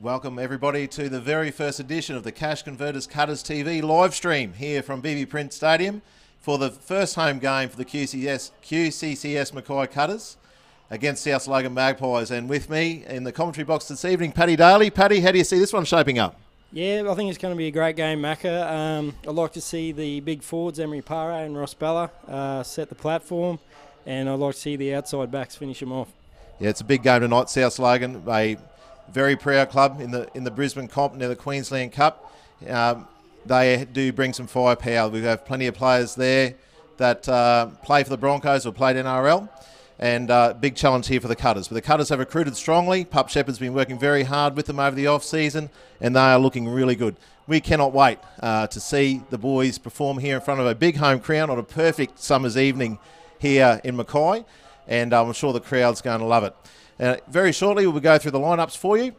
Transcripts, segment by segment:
Welcome everybody to the very first edition of the Cash Converters Cutters TV live stream here from BB Print Stadium for the first home game for the QCCS Mackay Cutters against South Logan Magpies. And with me in the commentary box this evening, Paddy Daly. Paddy, how do you see this one shaping up? Yeah, I think it's going to be a great game, Mackay. I'd like to see the big forwards, Emery Pare and Ross Bella, set the platform, and I'd like to see the outside backs finish them off. Yeah, it's a big game tonight. South Logan, a very proud club in the Brisbane comp near the Queensland Cup. They do bring some firepower. We have plenty of players there that play for the Broncos or played NRL, and big challenge here for the Cutters. But the Cutters have recruited strongly. Pup Shepherd's been working very hard with them over the off-season, and they are looking really good. We cannot wait to see the boys perform here in front of a big home crowd on a perfect summer's evening here in Mackay, and I'm sure the crowd's going to love it. Very shortly, we'll go through the lineups for you.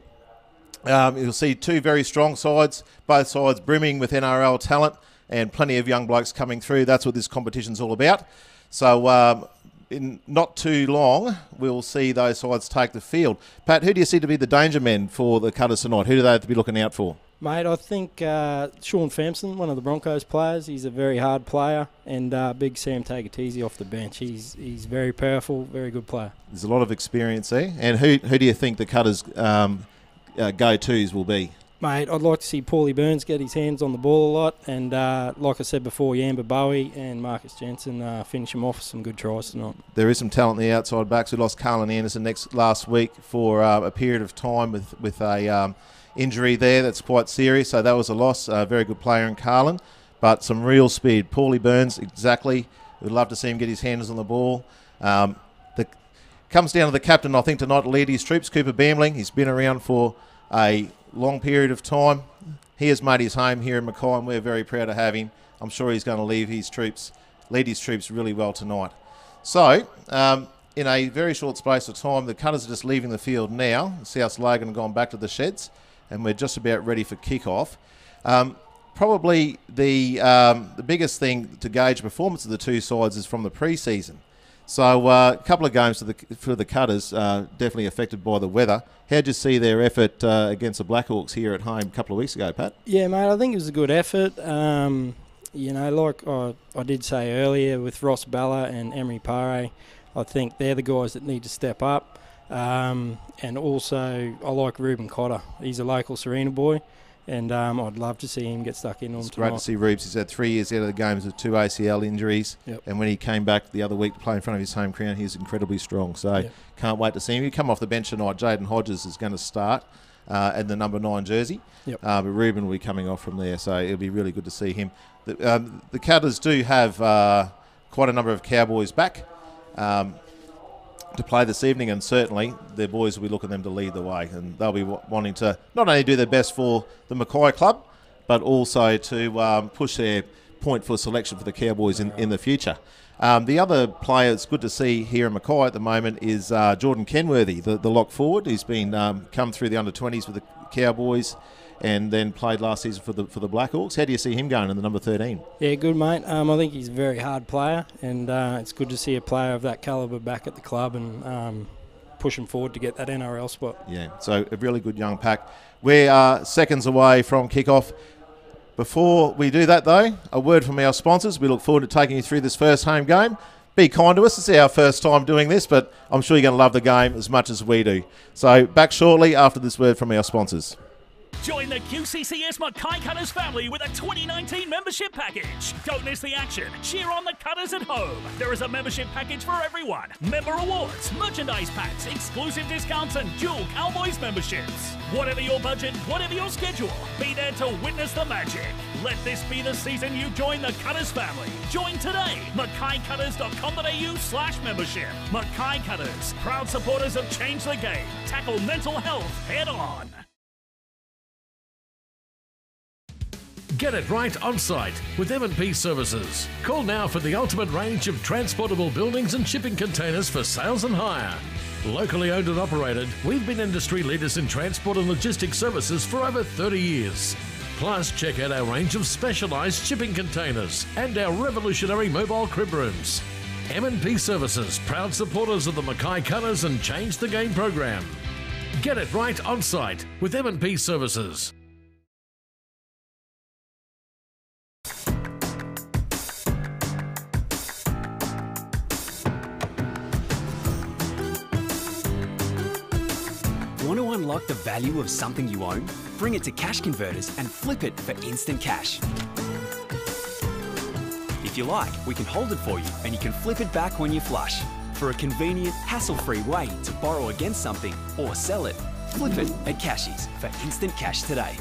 You'll see two very strong sides, both sides brimming with NRL talent and plenty of young blokes coming through. That's what this competition's all about. So in not too long, we'll see those sides take the field. Pat, who do you see to be the danger men for the Cutters tonight? Who do they have to be looking out for? Mate, I think Sean Fampson, one of the Broncos players, he's a very hard player, and big Sam Tagatese off the bench. He's very powerful, very good player. There's a lot of experience there. And who do you think the Cutters' go-tos will be? Mate, I'd like to see Paulie Burns get his hands on the ball a lot, and like I said before, Yamba Bowie and Marcus Jensen finish him off with some good tries tonight. There is some talent in the outside backs. We lost Carlin Anderson last week for a period of time with a injury there that's quite serious, so that was a loss. A very good player in Carlin, but some real speed. Paulie Burns, exactly. We'd love to see him get his hands on the ball. Comes down to the captain, I think, tonight to lead his troops, Cooper Bambling. He's been around for a long period of time. He has made his home here in Mackay, and we're very proud to have him. I'm sure he's going to lead his troops really well tonight. So, in a very short space of time, the Cutters are just leaving the field now. South Logan have gone back to the sheds, and we're just about ready for kickoff. Probably the biggest thing to gauge performance of the two sides is from the pre-season. So a couple of games for the Cutters definitely affected by the weather. How'd you see their effort against the Blackhawks here at home a couple of weeks ago, Pat? Yeah, mate, I think it was a good effort. You know, like I did say earlier with Ross Bella and Emery Pare, I think they're the guys that need to step up. And also, I like Reuben Cotter. He's a local Serena boy, and I'd love to see him get stuck in on tonight. It's great to see Rubes. He's had 3 years out of the games with 2 ACL injuries, and when he came back the other week to play in front of his home crowd, he was incredibly strong. So can't wait to see him. He come off the bench tonight. Jaden Hodges is going to start in the number 9 jersey, but Reuben will be coming off from there, so it'll be really good to see him. The Cutters do have quite a number of Cowboys back to play this evening, and certainly their boys will be looking them to lead the way, and they'll be wanting to not only do their best for the Mackay club, but also to push their point for selection for the Cowboys in the future. The other player it's good to see here in Mackay at the moment is Jordan Kenworthy, the lock forward. He's been come through the under-20s with the Cowboys and then played last season for the Blackhawks. How do you see him going in the number 13? Yeah, good, mate. I think he's a very hard player, and it's good to see a player of that calibre back at the club and pushing forward to get that NRL spot. Yeah, so a really good young pack. We are seconds away from kickoff. Before we do that, though, a word from our sponsors. We look forward to taking you through this first home game. Be kind to us. It's our first time doing this, but I'm sure you're going to love the game as much as we do. So back shortly after this word from our sponsors. Join the QCCS Mackay Cutters family with a 2019 membership package. Don't miss the action. Cheer on the Cutters at home. There is a membership package for everyone. Member rewards, merchandise packs, exclusive discounts, and dual Cowboys memberships. Whatever your budget, whatever your schedule, be there to witness the magic. Let this be the season you join the Cutters family. Join today. MackayCutters.com.au/membership. Mackay Cutters, proud supporters of Change the Game. Tackle mental health head on. Get it right on site with M&P Services. Call now for the ultimate range of transportable buildings and shipping containers for sales and hire. Locally owned and operated, we've been industry leaders in transport and logistics services for over 30 years. Plus, check out our range of specialised shipping containers and our revolutionary mobile crib rooms. M&P Services, proud supporters of the Mackay Cutters and Change the Game program. Get it right on site with M&P Services. Want to unlock the value of something you own? Bring it to Cash Converters and flip it for instant cash. If you like, we can hold it for you and you can flip it back when you flush. For a convenient, hassle-free way to borrow against something or sell it, flip it at Cashies for instant cash today.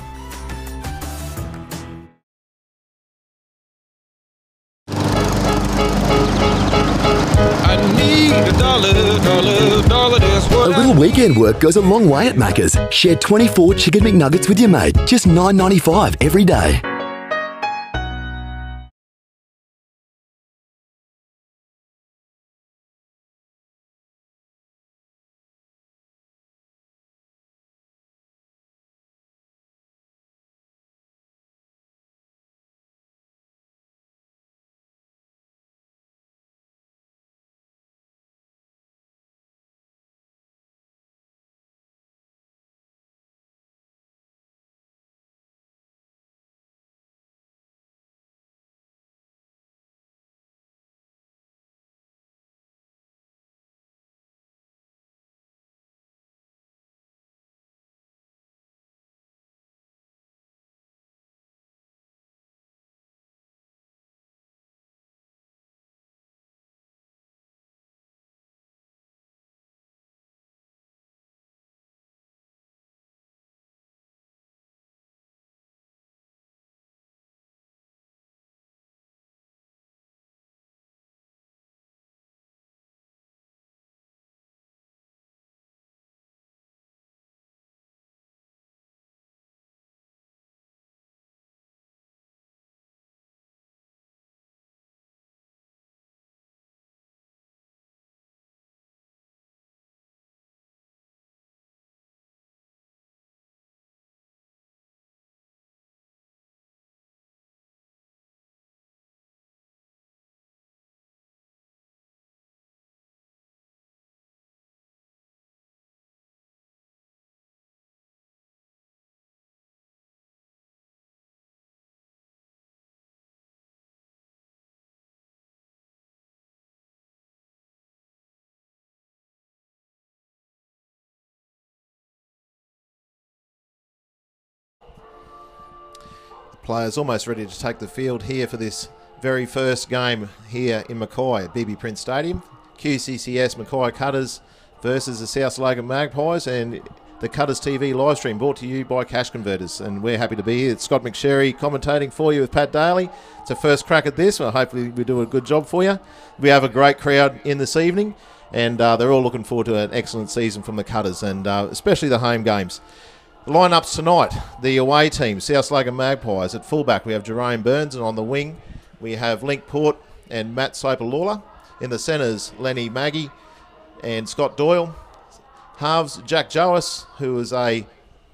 I need a dollar, that's what A little weekend work goes a long way at Macca's. Share 24 Chicken McNuggets with your mate. Just $9.95 every day. Players almost ready to take the field here for this very first game here in Mackay at BB Prince Stadium. QCCS Mackay Cutters versus the South Logan Magpies, and the Cutters TV live stream brought to you by Cash Converters, and we're happy to be here. It's Scott McSherry commentating for you with Pat Daly. It's a first crack at this. Well, hopefully we do a good job for you. We have a great crowd in this evening, and they're all looking forward to an excellent season from the Cutters, and especially the home games. The lineups tonight: the away team, South Logan Magpies. At fullback we have Jerome Burns, and on the wing we have Link Port and Matt Soper-Lawler. In the centres, Lenny Maggie and Scott Doyle. Halves, Jack Joas, who is a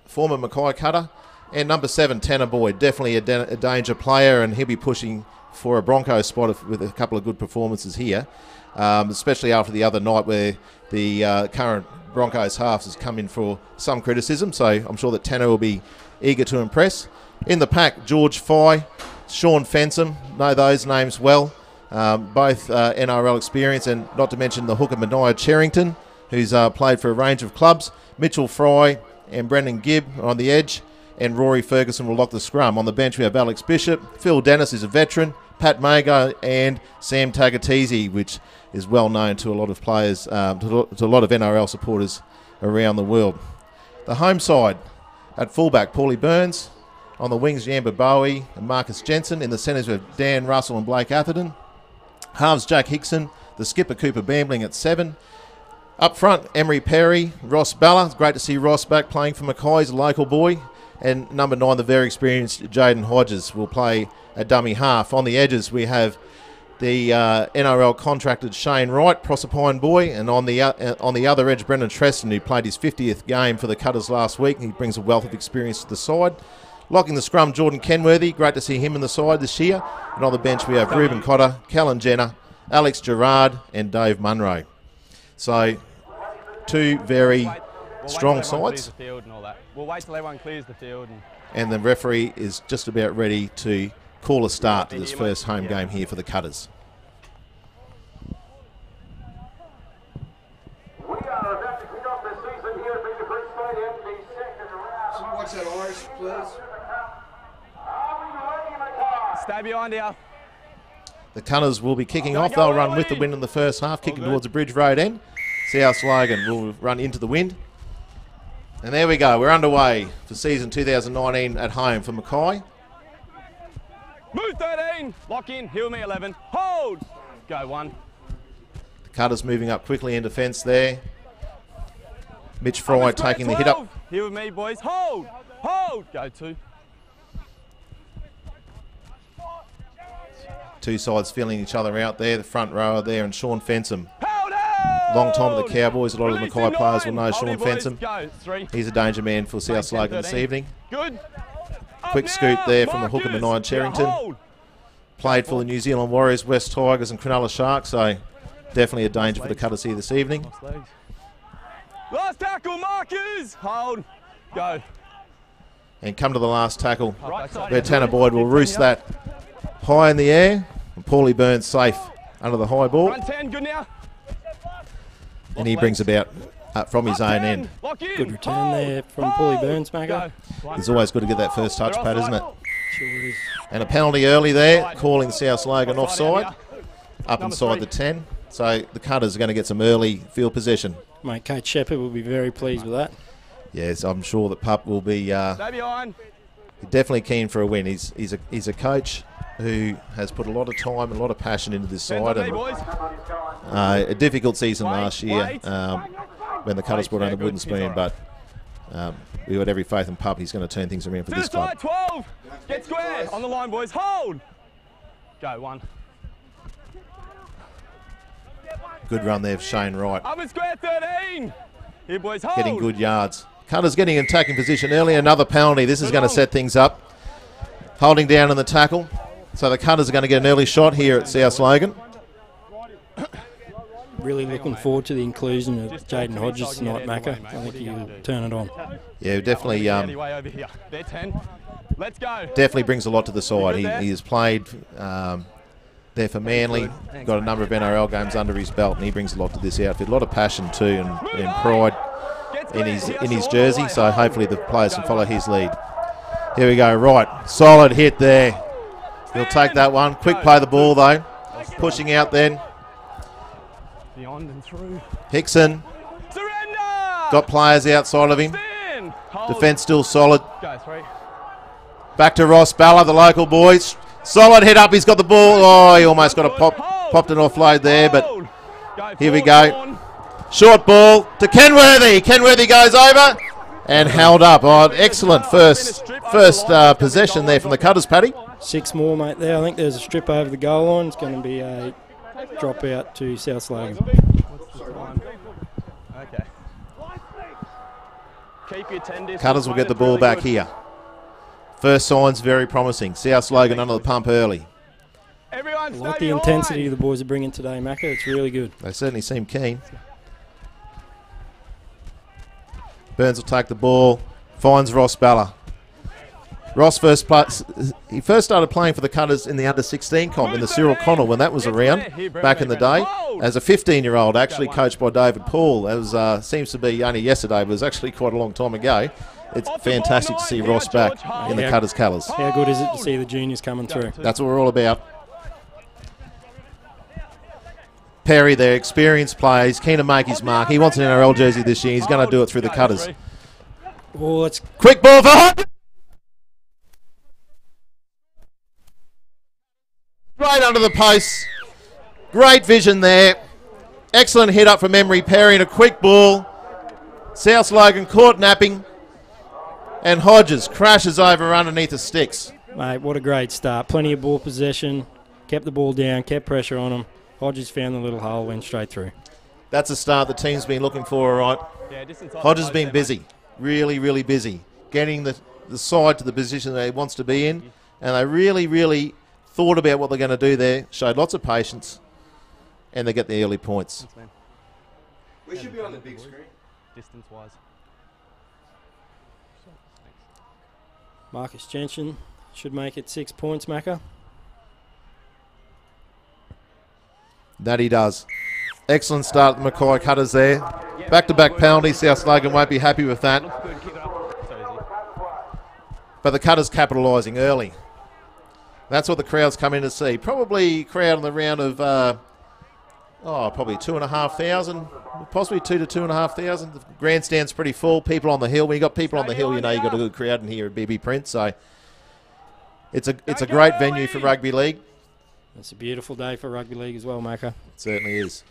former Mackay Cutter. And number 7, Tanner Boyd, definitely a danger player, and he'll be pushing for a Broncos spot with a couple of good performances here, especially after the other night where the current Broncos halves has come in for some criticism, so I'm sure that Tanner will be eager to impress. In the pack, George Fye, Sean Fensom, know those names well, both NRL experience, and not to mention the hooker Mania Cherrington, who's played for a range of clubs. Mitchell Fry and Brendan Gibb on the edge, and Rory Ferguson will lock the scrum. On the bench we have Alex Bishop, Phil Dennis is a veteran, Pat Mago and Sam Tagatese, which is well known to a lot of players, to a lot of NRL supporters around the world. The home side, at fullback, Paulie Burns. On the wings, Yamba Bowie and Marcus Jensen. In the centres, we have Dan Russell and Blake Atherton. Halves, Jack Hickson. The skipper, Cooper Bambling, at 7. Up front, Emery Perry, Ross Balla. It's great to see Ross back playing for Mackay. He's a local boy. And number 9, the very experienced Jaden Hodges, will play a dummy half. On the edges, we have the NRL contracted Shane Wright, Proserpine boy, and on the other edge, Brendan Treston, who played his 50th game for the Cutters last week. He brings a wealth of experience to the side. Locking the scrum, Jordan Kenworthy. Great to see him in the side this year. And on the bench, we have Reuben Cotter, Callan Jenner, Alex Gerard, and Dave Munro. So, 2 very strong sides. We'll wait till everyone clears the field. And the referee is just about ready to call a start to this first home game here for the Cutters. We are about to kick off the season here at the Free Stadium, the second round. Watch that Irish, please. Are we ready, Mackay? Stay behind here. The Cutters will be kicking off. They'll run with the wind in the first half, kicking towards the Bridge Road end. South Logan will run into the wind. And there we go. We're underway for season 2019 at home for Mackay. Move 13. Lock in. Heel me 11. Hold. Go 1. The Cutters moving up quickly in defence there. Mitch Fry taking the hit up. Here with me, boys. Hold. Hold. Go 2. Two sides feeling each other out there. The front rower there and Sean Fensom. Long time at the Cowboys. A lot of the Mackay players will know Sean Fensom. He's a danger man for South Logan this evening. Good. Quick scoot there from the hooker Benign Cherrington. Played for the New Zealand Warriors, West Tigers and Cronulla Sharks, so definitely a danger for the Cutters here this evening. Last tackle, Marcus. Hold. Go. And come to the last tackle, where Tanner Boyd will roost that high in the air. And Paulie Burns safe under the high ball. Run 10, good now. And he brings about from his own end. Good return there from Paulie Burns, Mackay. It's always good to get that first touch, Pat, isn't it? Sure is. And a penalty early there, calling South Logan offside, up inside the 10. So the Cutters are going to get some early field possession. Mate, Coach Shepherd will be very pleased with that. Yes, I'm sure that Pup will be definitely keen for a win. He's a coach who has put a lot of time and a lot of passion into this side. And, a difficult season last year when the Cutters brought on the wooden spoon, but we had every faith in Pup. He's going to turn things around for this club. 12. Get square. On the line, boys. Hold. Go 1. Good run there for Shane Wright. Up and square 13. Here, boys. Hold. Getting good yards. Cutters getting in attacking position early. Another penalty. This is going to set things up. Holding down in the tackle. So the Cutters are going to get an early shot here at South Logan. Really looking forward to the inclusion of Jaden Hodges tonight, Mackay. I think he'll turn it on. Yeah, definitely. Let's go. Definitely brings a lot to the side. He has played there for Manly. Got a number of NRL games under his belt, and he brings a lot to this outfit. A lot of passion too, and pride in his jersey. So hopefully the players can follow his lead. Here we go. Right, solid hit there. He'll take that one. Quick play the ball though. Pushing out then. Beyond and through. Hickson. Surrender! Got players outside of him. Defence still solid. Go 3. Back to Ross Balla, the local boys. Solid hit up. He's got the ball. Oh, he almost got a popped an offload there, but here we go. Short ball to Kenworthy. Kenworthy goes over and held up. Oh, excellent first possession there from the Cutters, Paddy. 6 more, mate, there. I think there's a strip over the goal line. It's going to be a drop out to South Logan. Okay. Keep your 10 Cutters will get the ball back here. First signs very promising. South Logan under the pump early. I like the intensity the boys are bringing today, Mackay. It's really good. They certainly seem keen. Burns will take the ball. Finds Ross Balla. Ross first started playing for the Cutters in the under-16 comp in the Cyril Connell when that was around back in the day as a 15-year-old, actually coached by David Paul. That was seems to be only yesterday, but it was actually quite a long time ago. It's fantastic to see Ross back in the Cutters colours. How good is it to see the juniors coming through? That's what we're all about. Perry, their experienced player, he's keen to make his mark. He wants an NRL jersey this year. He's going to do it through the Cutters. Oh, it's quick ball for Hodges. Right under the post. Great vision there. Excellent hit up from Emery Perry and a quick ball. South Logan caught napping. And Hodges crashes over underneath the sticks. Mate, what a great start. Plenty of ball possession. Kept the ball down, kept pressure on him. Hodges found the little hole, went straight through. That's a start the team's been looking for, all right. Hodges has been busy. Really, really busy. Getting the side to the position that he wants to be in. And they really, really thought about what they're going to do there. Showed lots of patience. And they get the early points. We should be on the big screen. Distance-wise. Marcus Jensen should make it 6 points, Macca. That he does. Excellent start at the Mackay Cutters there. Back-to-back penalty. South Logan won't be happy with that. But the Cutters capitalising early. That's what the crowd's come in to see. Probably crowd in the round of, probably 2,500, possibly 2,000 to 2,500. The grandstand's pretty full. People on the hill. When you got people on the hill, you know you got a good crowd in here at BB Prince. So it's a great venue for rugby league. It's a beautiful day for rugby league as well, Macca. It certainly is.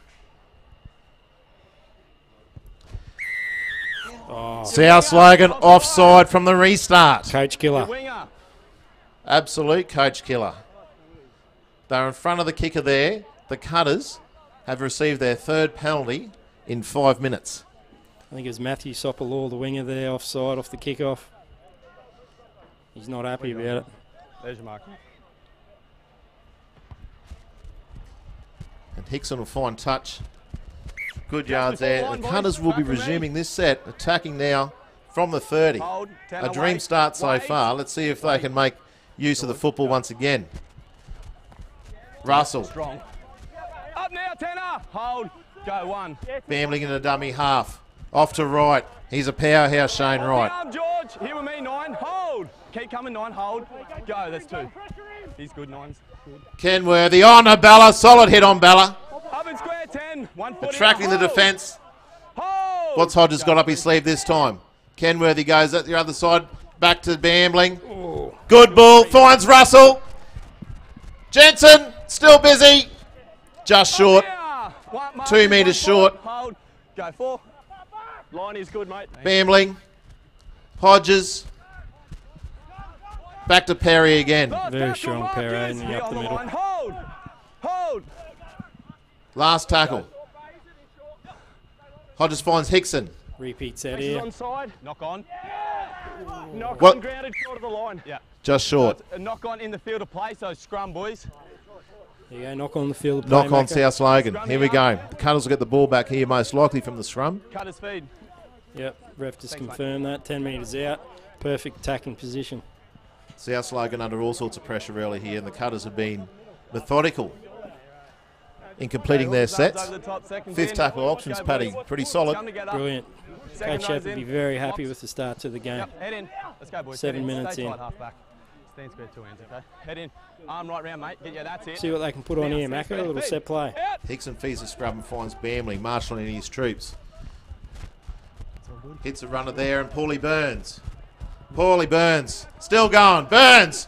Oh. South Logan offside from the restart. Coach killer. Absolute coach killer. They're in front of the kicker there. The Cutters have received their third penalty in 5 minutes. I think it was Matthew Sopolaw, the winger there, offside off the kickoff. He's not happy about it. There's your mark. And Hickson will find touch. Good yards there. The Cutters will be resuming this set, attacking now from the 30. A dream start so far. Let's see if they can make use of the football once again. Russell. Strong. Up now, Tanner. Hold. Go 1. Bambling in a dummy half. Off to right. He's a powerhouse, Shane Wright. Arm, George. Here with me, 9. Hold. Keep coming, 9. Hold. Go. That's 2. He's good, 9's. Good. Kenworthy on to Bella. Solid hit on Bella. Up in square 10. 140. Attracting the defence. Hold. What's Hodges got up his sleeve this time? Kenworthy goes at the other side. Back to Bambling. Ooh. Good ball. Finds Russell. Jensen. Still busy. Just short. 2 metres short. Hold. Go 4. Line is good, mate. Bambling. Hodges. Back to Perry again. Very strong Perry in the up the middle. Hold. Hold. Last tackle. Hodges finds Hickson. Repeat set here. Onside. Knock on. Knock What? on, grounded short of the line. Yeah. Just short. A knock on in the field of play, so scrum, boys. There you go, knock on the field of play. Knock on Macca. South Logan. Here we go. The Cutters will get the ball back here, most likely from the scrum. Cutters feed. Yep, ref just confirmed that. 10 metres out. Perfect attacking position. South Logan under all sorts of pressure early here, and the Cutters have been methodical in completing their sets. Fifth tackle options, Paddy. Pretty solid. Brilliant. Coach Shepherd would be very happy with the start to the game. Yep, head in. Let's go, boys. 7 minutes in. Stand square 2 hands, okay? Head in. Arm right round, mate. Get you, that's it. See what they can put on here, Macca. A little set play. Hickson feeds the scrub and finds Bambling marshalling his troops. Hits a runner there, and Paulie Burns. Paulie Burns. Still going. Burns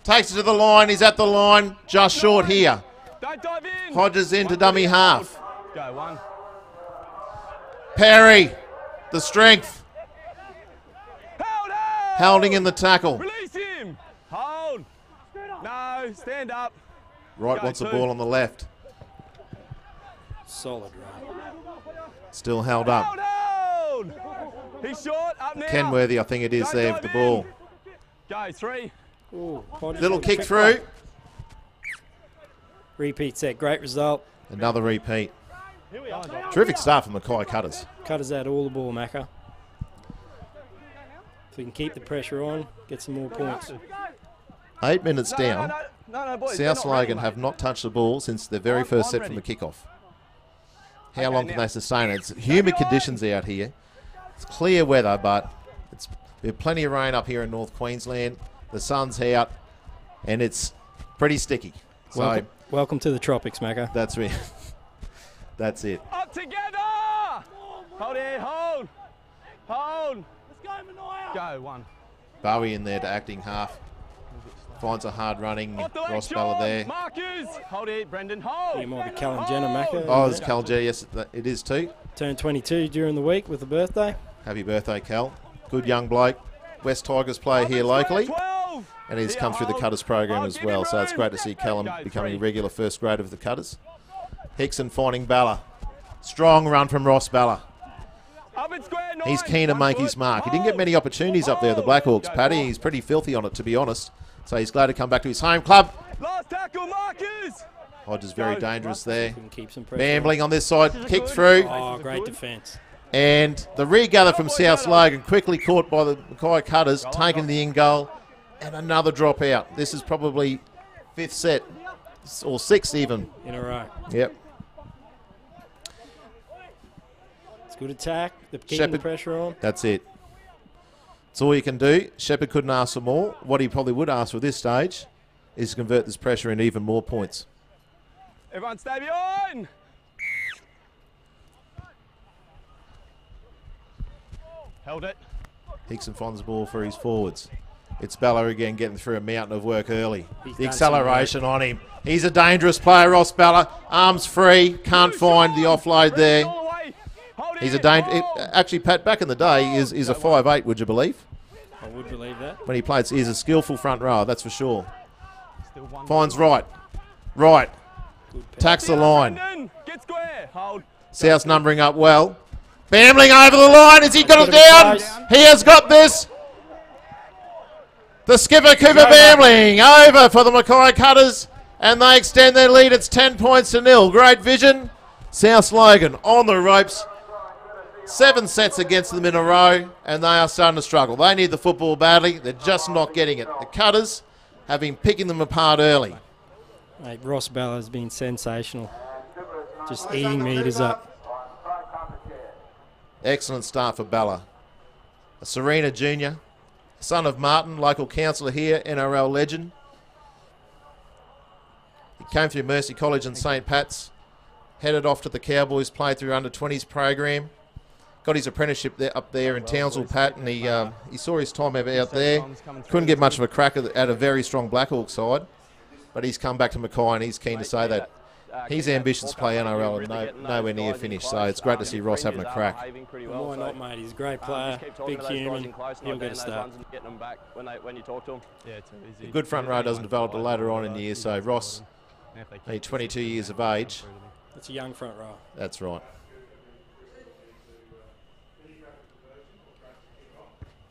takes it to the line. He's at the line. Just short here. Don't dive in. Hodges into dummy half. Go 1. Perry. The strength. Hold. Holding in the tackle. Release him. Hold. No, stand up. Wright Go wants the 2. ball on the left. Solid run. Still held up. Hold. He's short. Up now. Kenworthy, I think it is Don't there dive with the ball. Go 3. Ooh, Hodges Little with kick trick through. play. Repeat set. Great result. Another repeat. Terrific start from the Mackay Cutters. Cutters out all the ball, Macca. If we can keep the pressure on, get some more points. 8 minutes down. No, boys. they're South not ready, Logan mate. have not touched the ball since their very first set from the kickoff. How long can now. they sustain it? It's humid conditions out here. It's clear weather, but there's plenty of rain up here in North Queensland. The sun's out, and it's pretty sticky. So Welcome to the tropics, Macca. that's it. That's it. Up together. Hold here. Hold. Hold. Let's go, Manoia. Go 1. Bowie in there to acting half. Finds a hard running Off the leg, Ross Bella Sean. there. Marcus. Hold it, Brendan. Hold. It might be Callan Jenner, Macca. Oh, it's Cal G. Yes, it is too. Turned 22 during the week with a birthday. Happy birthday, Cal. Good young bloke. West Tigers player here locally. 12. And he's come through the Cutters program as well. So it's great to see Callum becoming a regular first grader of the Cutters. Hickson finding Balla. Strong run from Ross Balla. Up in square 9. He's keen to make his mark. He didn't get many opportunities up there, the Blackhawks, Paddy. He's pretty filthy on it, to be honest. So he's glad to come back to his home club. Last tackle, Marcus. Hodges very dangerous there. Can keep some pressure. Bambling on this side. Kick through. Oh, great defence. And the regather from South Logan quickly caught by the Mackay Cutters, taking the in goal, and another drop out. This is probably 5th set, or 6th even. In a row. Yep. It's good attack. They're keeping the pressure on. That's it. That's all you can do. Shepherd couldn't ask for more. What he probably would ask for this stage is to convert this pressure into even more points. Everyone stay behind. Held it. Hickson finds the ball for his forwards. It's Bella again getting through a mountain of work early. He's The acceleration on him. He's a dangerous player, Ross Bella. Arms free. Can't find the offload there. He's a danger. Actually, Pat, back in the day, is a 5'8", would you believe? I would believe that. When he plays, he's a skillful front rower, that's for sure. Finds right. Right. Tacks the line. Get square. Hold. South's numbering up well. Bambling over the line. Has he got it down? He has got this. The skipper, Cooper Bambling, over for the Mackay Cutters. And they extend their lead. It's 10 points to 0. Great vision. South Logan on the ropes. 7 sets against them in a row. And they are starting to struggle. They need the football badly. They're just not getting it. The Cutters have been picking them apart early. Mate, Ross Bella has been sensational. Just eating meters up. Excellent start for Bella. A Serena Junior, son of Martin, local councillor here, NRL legend. He came through Mercy College and St. Pat's, headed off to the Cowboys, played through under-20s program. Got his apprenticeship there, up there in Townsville, Pat, and he saw his time out there. Couldn't get much of a crack at a very strong Black Hawk side, but he's come back to Mackay and he's keen to say that his ambitions to play NRL are nowhere near finished, so it's great to see Ross having a crack. Why not, mate? He's a great player, big human. He'll get a start. A good front row doesn't develop till later on in the year, so Ross, 22 years of age. That's a young front row. That's right.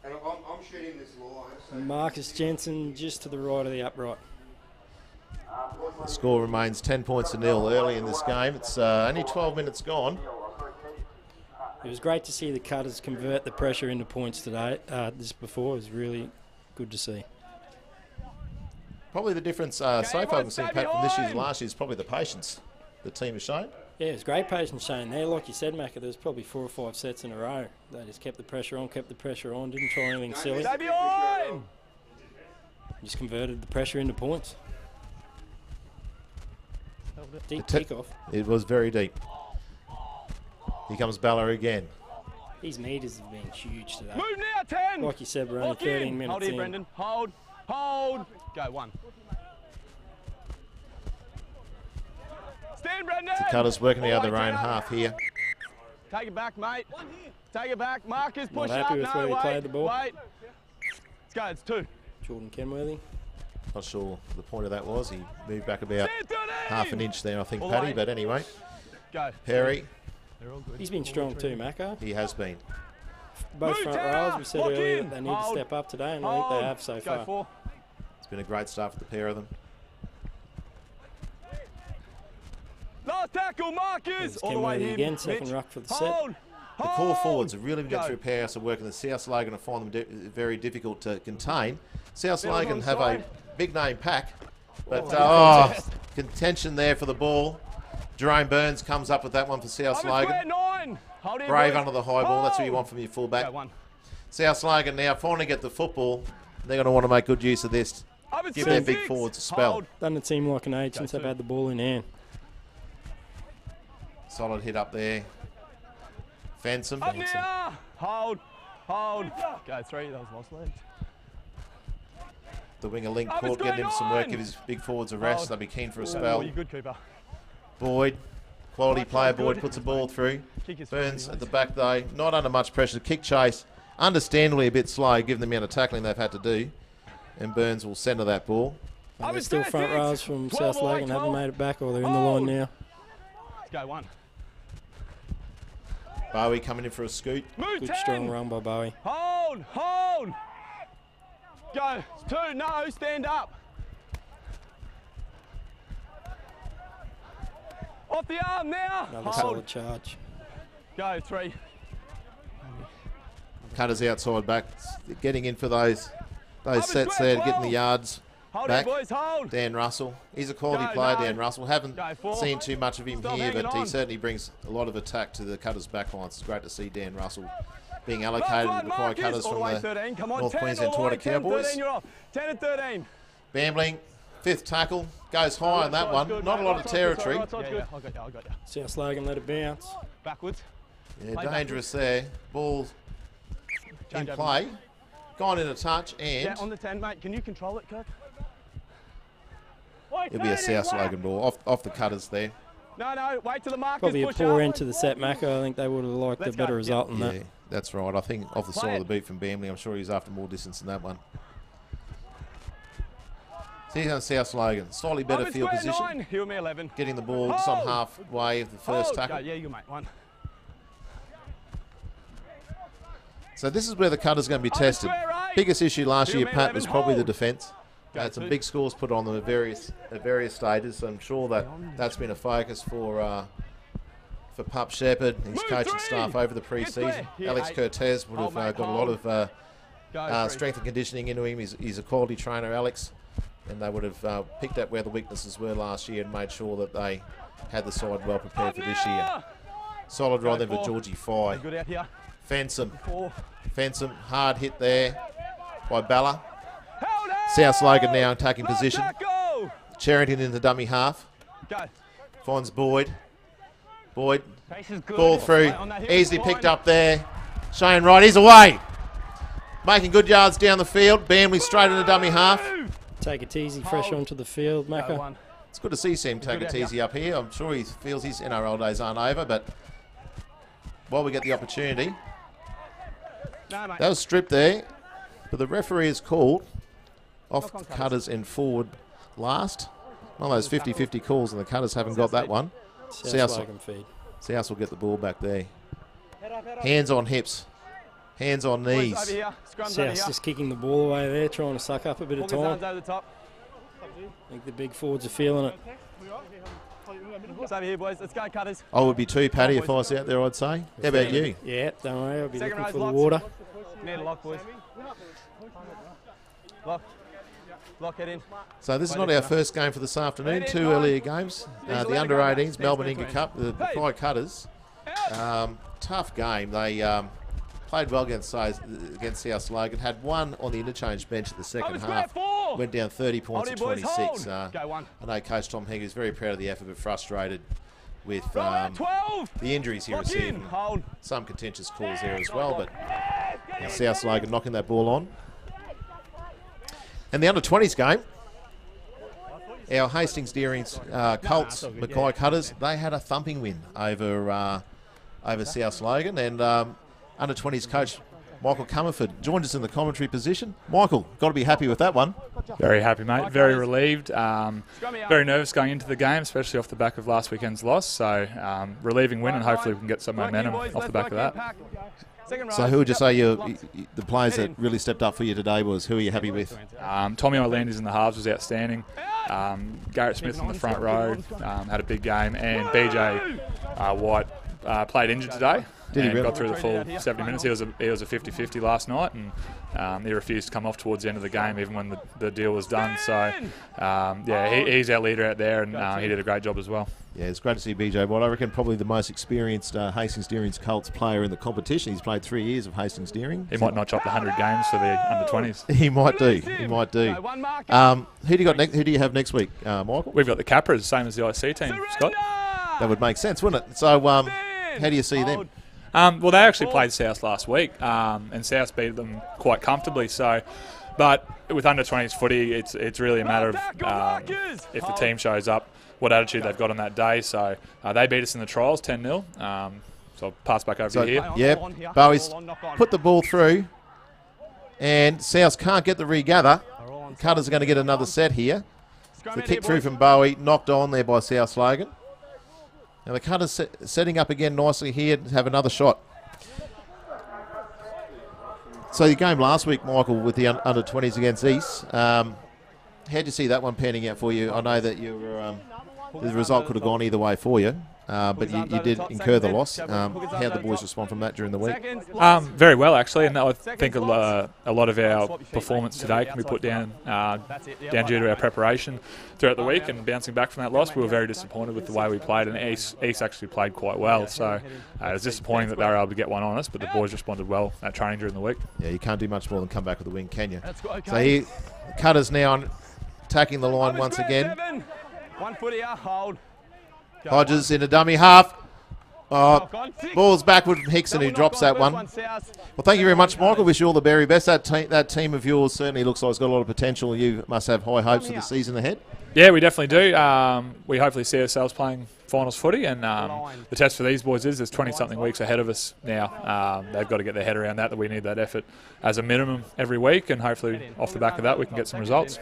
And I'm shooting this line. Marcus Jensen just to the right of the upright. The score remains 10 points to 0 early in this game. It's only 12 minutes gone. It was great to see the Cutters convert the pressure into points today. This before was really good to see. Probably the difference so far we've seen, Pat, from this year to last year is probably the patience the team has shown. Yeah, it was great patience shown there. Like you said, Macca, there was probably 4 or 5 sets in a row. They just kept the pressure on, didn't try anything silly. Just converted the pressure into points. Deep kickoff. It was very deep. Here comes Bella again. These meters have been huge today. Move now, 10. Like you said, we're only 13 minutes Hold in. here, Brendan. Hold. Hold. Go, 1. Stand, Brendan. The Cutters working out their own half here. Take it back, mate. Take it back. Marcus, push Not happy up. with where he played the ball. Wait. Let's go. It's 2. Jordan Kenworthy. Not sure the point of that was. He moved back about half an inch there, I think, Paddy. But anyway, go. Perry. He's been strong too, Macca. He has been. Both front rows, we said earlier, they need to step up today, and I think they have so far. It's been a great start for the pair of them. Last tackle, Marcus. All the way again, second ruck for the set. The core forwards have really been getting through powerhouse of work, and the South Logan have found them very difficult to contain. South Logan have a big name pack, but contention there for the ball. Jerome Burns comes up with that one for South Logan. Brave under the high ball. That's what you want from your fullback. South Logan now finally get the football. They're going to want to make good use of this. Give their big forwards a spell. Doesn't seem like an age since they've had the ball in hand. Solid hit up there. Fensom. Up now. Hold. Hold. Go 3. That was lost legs. The winger link court getting him some work. Give his big forwards a rest. They'll be keen for a spell. You're good, Cooper. Boyd. Quality player. Boyd puts the ball through. Burns at the back though. Not under much pressure. Kick chase. Understandably a bit slow given the amount of tackling they've had to do. And Burns will centre that ball. And there's still front rows from South Logan. Haven't made it back, or they're in the line now. Let's go 1. Bowie coming in for a scoot. Good strong run by Bowie. Hold, hold. Go, 2, no, stand up. Off the arm now. Another solid charge. Go, 3. Cutters outside back, getting in for those sets there, getting the yards back. Dan Russell, he's a quality player, Dan Russell. Haven't seen too much of him here, but he certainly brings a lot of attack to the Cutters backline. It's great to see Dan Russell being allocated to the Mackay Cutters from the North Queensland Torta Cowboys. 10 and 13. Bambling, 5th tackle, goes high on that one. Not a lot of territory. I got you. South Logan let it bounce. Backwards. Yeah, dangerous there. Ball in play. Gone in a touch, and Yeah, on the 10, mate. Can you control it, Kirk? it'll be a South Logan ball off the Cutters there. No, wait till the markers Probably a push poor up. end to the set, Mackay. I think they would have liked a better result than Yeah, that. that's right. I think off the side of the boot from Bambling, I'm sure he's after more distance than that one. So he's on South Logan. Slightly better Over field square position. 9. Heal me 11. Getting the ball just on halfway of the first tackle. Yeah, you mate. 1. So this is where the Cutters going to be tested. Biggest issue last year, Pat, was probably the defence. Had some big scores put on them at various stages. So I'm sure that's been a focus for Pup Shepherd, his coaching staff over the pre-season. Alex Cortez would have got a lot of strength and conditioning into him. He's a quality trainer, Alex, and they would have picked up where the weaknesses were last year and made sure that they had the side well prepared for this year. Solid ride then for Georgie Fye. Good out here. Fensom, hard hit there by Balla. South Logan now attacking position. Cherrington in the dummy half. Finds Boyd. Boyd, ball through, easily picked up there. Shane Wright, he's away. Making good yards down the field. Bamley straight in the dummy half. Take it easy, fresh onto the field, Mackay. It's good to see Sam take it easy up here. I'm sure he feels his NRL days aren't over, but while we get the opportunity. That was stripped there, but the referee has called off Cutters and forward last. One of those 50-50 calls, and the Cutters haven't got that one. South will get the ball back there. Hands on hips. Hands on knees. South's just kicking the ball away there, trying to suck up a bit of time. I think the big forwards are feeling it. It's over here, boys. Let's go, Cutters. I would be too, Paddy, if I was out there, I'd say. How about you? Yeah, don't worry. I'll be looking for the water. Need a lock, boys. Lock it in. So this is not our first game for this afternoon. 2 earlier games. The under-18s, Melbourne Inca Cup, the Mackay Cutters. Tough game. They played well against South Logan. Had one on the interchange bench at the second half. Went down 30 points to 26. I know Coach Tom Hegg is very proud of the effort, but frustrated with the injuries he received. Some contentious calls there as well, but South Logan knocking that ball on. And the under-20s game, our Hastings Deerings Colts, Mackay Cutters, they had a thumping win over South Logan. And under-20s coach Michael Comerford joined us in the commentary position. Michael, got to be happy with that one. Very happy, mate. Very relieved. Very nervous going into the game, especially off the back of last weekend's loss. So relieving win, and hopefully we can get some momentum off the back of that. So who would you say the players that really stepped up for you today was? Who are you happy with? Tommy Orlandis in the halves was outstanding. Garrett Smith in the front row had a big game. And BJ White played injured today. Did he really? Got through the full 70 minutes. He was a 50-50 last night, and he refused to come off towards the end of the game, even when the deal was done. So, he's our leader out there, and he did a great job as well. Yeah, it's great to see BJ White. I reckon probably the most experienced Hastings Deerings Colts player in the competition. He's played 3 years of Hastings Deering. He might notch up the 100 games for the under-20s. He might do. He might do. Who do you got next? Who do you have next week, Michael? We've got the Capras, same as the IC team, Scott. That would make sense, wouldn't it? So, how do you see them? Well, they actually played South last week, and South beat them quite comfortably. So, but with under-20s footy, it's really a matter of if the team shows up, what attitude they've got on that day. So they beat us in the trials 10-0. So I'll pass back over to you here. Yep, Bowie's put the ball through, and South can't get the regather. Cutters are going to get another set here. The kick through from Bowie, knocked on there by South Logan. Now the Cutters setting up again nicely here to have another shot. So your game last week, Michael, with the under-20s against East, how did you see that one panning out for you? I know that the result could have gone either way for you. but you did incur the loss. How did the boys respond from that during the week? Very well, actually, and I think a lot of our performance today can be put down due to our preparation throughout the week and bouncing back from that loss. We were very disappointed with the way we played, and East actually played quite well, so it was disappointing that they were able to get one on us, but the boys responded well at training during the week. Yeah, you can't do much more than come back with a win, can you? So here, Cutters now attacking the line once again. 1 foot here, hold. Hodges in a dummy half. Ball's backward from Hickson, who drops that one. Well, thank you very much, Michael. Wish you all the very best. That team of yours certainly looks like it's got a lot of potential. You must have high hopes for the season ahead. Yeah, we definitely do. We hopefully see ourselves playing finals footy, and the test for these boys is there's 20-something weeks ahead of us now. They've got to get their head around that we need that effort as a minimum every week, and hopefully off the back of that we can get some results.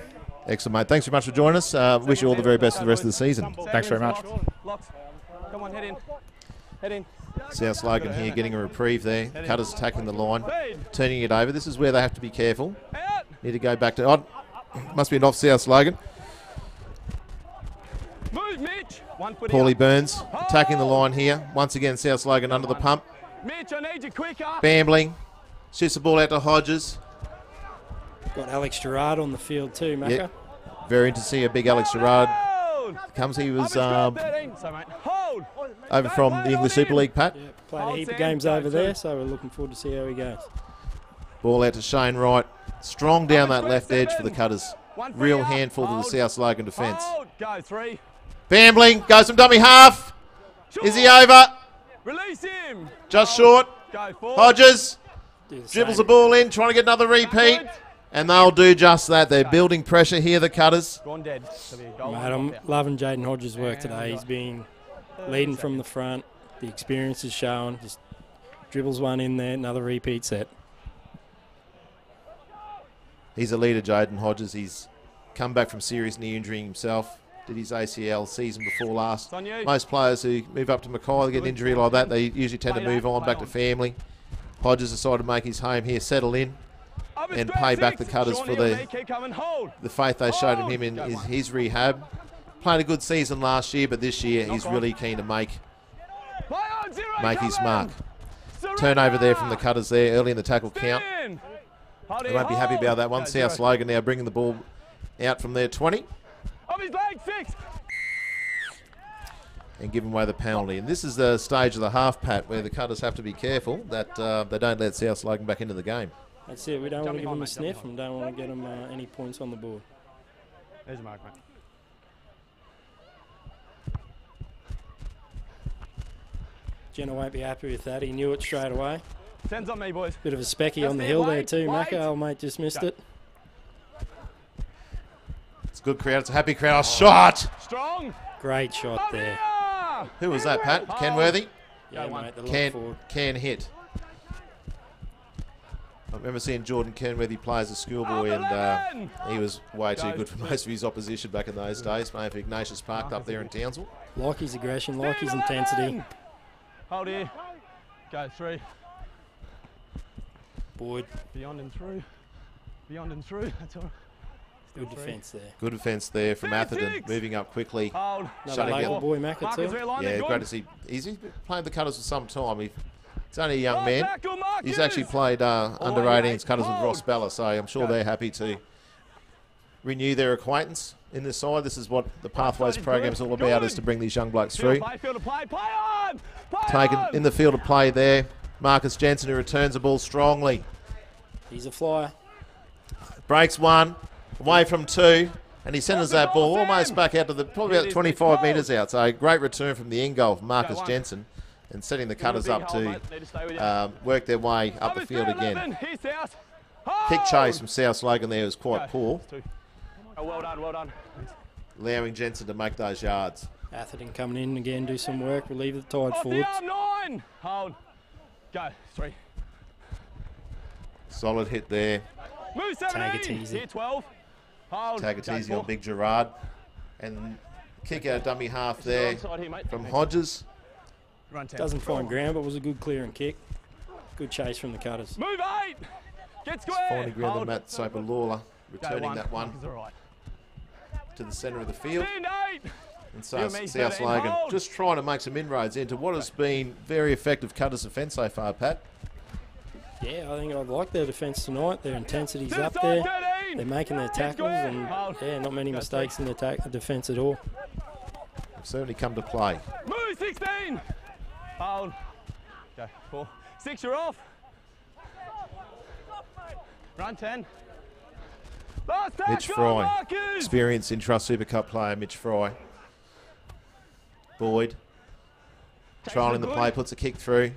Excellent, mate. Thanks very much for joining us. Wish you all the very best for the rest of the season. Thanks very much. Come on, head in. Head in. South Logan here getting a reprieve there. Cutters attacking the line, turning it over. This is where they have to be careful. Need to go back to... must be an off South Logan. Move, Mitch. Paulie Burns attacking the line here. Once again, South Logan under the pump. Mitch, I need you quicker. Bambling. Shoots the ball out to Hodges. Got Alex Gerard on the field too, Mackay. Yep. Very interesting to see a big Alex Gerard. He was over from the English Super League, Pat. Yeah, played a heap of games over there, so we're looking forward to see how he goes. Ball out to Shane Wright. Strong down that left edge for the Cutters. Real handful to the South Logan defence. Bambling goes from dummy half. Is he over? Release him. Just short. Hodges dribbles the ball in, trying to get another repeat. And they'll do just that. They're building pressure here, the Cutters. Mate, I'm loving Jaden Hodges' work today. He's been leading from the front. The experience is showing. Just dribbles one in there, another repeat set. He's a leader, Jaden Hodges. He's come back from serious knee injury himself. Did his ACL season before last. Most players who move up to Mackay get an injury like that, they usually tend to move on back to family. Hodges decided to make his home here, settle in, and pay back the Cutters for the faith they showed him in his rehab. Played a good season last year, but this year he's really keen to make his mark. Turnover there from the Cutters there early in the tackle count. They won't be happy about that one. South Logan now bringing the ball out from their 20. And giving away the penalty. And this is the stage of the half, Pat, where the Cutters have to be careful that they don't let South Logan back into the game. That's it. We don't want to give them a sniff and don't want to get them any points on the board. There's a mark, mate. Jenna won't be happy with that. He knew it straight away. 10's on me, boys. Bit of a specky on the hill there too, Mackay. Old mate just missed it. It's a good crowd. It's a happy crowd. Shot! Strong! Great shot there. Who was that, Pat? Kenworthy? Yeah, mate. The can hit. I remember seeing Jordan Kenworthy play as a schoolboy, and he was way too good for most of his opposition back in those days. Playing for Ignatius Park up there in Townsville. Like his aggression, like his intensity. Hold here. Go through. Boyd. Beyond and through. Beyond and through. That's all right. Good defence there. Good defence there from Atherton, moving up quickly. Another local boy, Mackay too. Yeah, great to see. He's played the Cutters for some time. He's only a young man. He's actually played under 18s Cutters with Ross Bella, so I'm sure they're happy to renew their acquaintance in this side. This is what the Pathways program is all about, is to bring these young blokes through. Taken in the field of play there. Marcus Jensen, who returns the ball strongly. He's a flyer. Breaks one, away from two, and he centres that ball almost back out to the, probably about 25 metres out. So a great return from the end goal of Marcus Jensen, and setting the Cutters up to work their way up the field again. Kick chase from South Logan there was quite poor. Well done, well done. Allowing Jensen to make those yards. Atherton coming in again, do some work, relieve the tide forwards. 9. Hold. Go. 3. Solid hit there. Move 17. Here 12. Hold. Tag it easy on Big Gerard. And kick out dummy half there from Hodges. Doesn't find ground, but was a good clear and kick. Good chase from the Cutters. Move 8. Get square. Finding ground to Matt Soper-Lawler, returning that one to the centre of the field. And so South Logan just trying to make some inroads into what has been very effective Cutters defence so far, Pat. Yeah, I think I like their defence tonight. Their intensity's up there. They're making their tackles, and yeah, not many mistakes in their defence at all. They've certainly come to play. Move 16. Hold. Go 4. 6, you're off. Run 10. Mitch Fry, experienced Intrust Super Cup player, Mitch Fry. Boyd, trialling the play, puts a kick through.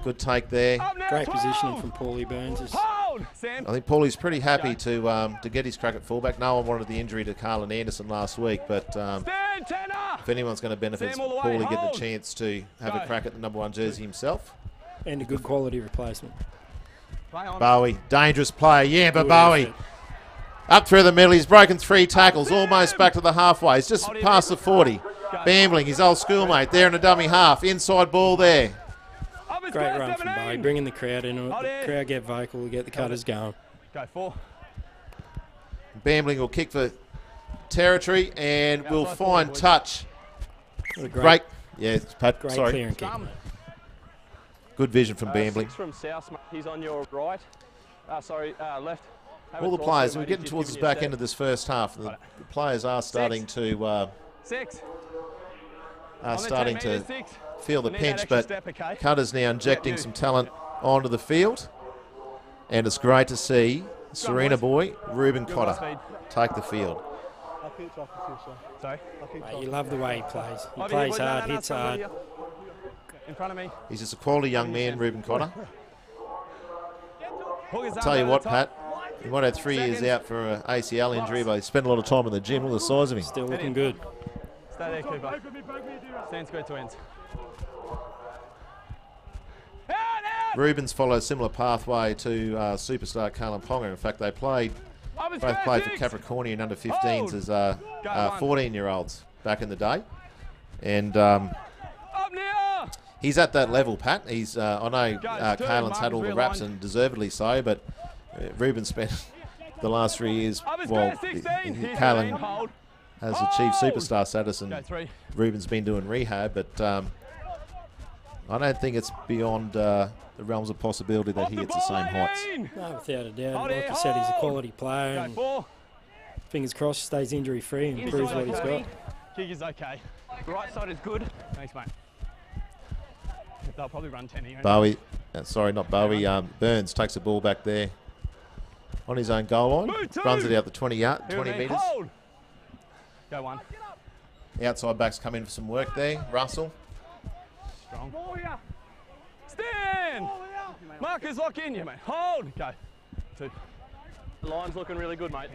Good take there. Great positioning from Paulie Burns. I think Paulie's pretty happy to get his crack at fullback. No one wanted the injury to Carlin Anderson last week, but if anyone's going to benefit, it's Paulie getting the chance to have a crack at the #1 jersey himself. And a good quality replacement. Bowie, dangerous play. Yeah, but Bowie. Up through the middle, he's broken 3 tackles, almost back to the halfway. He's just past the 40. Bambling, his old schoolmate, there in a dummy half. Inside ball there. Great run from Bowie, bringing the crowd in. The crowd get vocal, get the Cutters going. Go 4. Bambling will kick for territory and will find touch. Great. Yeah, Pat, great sorry. Clear and kick. Good vision from Bambling. 6 from South, he's on your right. Left. All the players, we're getting towards the back end of this first half. The players are starting to feel the pinch, but Cutters now injecting some talent onto the field, and it's great to see Serena boy Ruben Cotter take the field. You love the way he plays. He plays hard, hits hard. In front of me. He's just a quality young man, Ruben Cotter. I'll tell you what, Pat. He might have 3 years out for an ACL injury, but he spent a lot of time in the gym. Look at the size of him. Still looking good. Stay there, Cooper. Stand square to ends. Rubens followed a similar pathway to superstar Carlin Ponga. In fact, they both played for Capricornian under 15s as 14-year-olds back in the day. And he's at that level, Pat. He's I know Carlin's had all the raps, and deservedly so, but Ruben spent the last 3 years while Carlin has achieved superstar status, and Ruben's been doing rehab, but I don't think it's beyond the realms of possibility that he hits the same heights. No, without a doubt. Like I said, he's a quality player. And fingers crossed, he stays injury-free and proves what he's got. Kick is okay. Right side is good. Thanks, mate. They'll probably run 10 here. Bowie, sorry, not Bowie. Burns takes the ball back there on his own goal line. Runs it out the 20 metres. Go 1. Outside backs come in for some work there. Russell. Strong. Stand! Markers lock in, you mate. Hold. Go. 2. The line's looking really good, mate.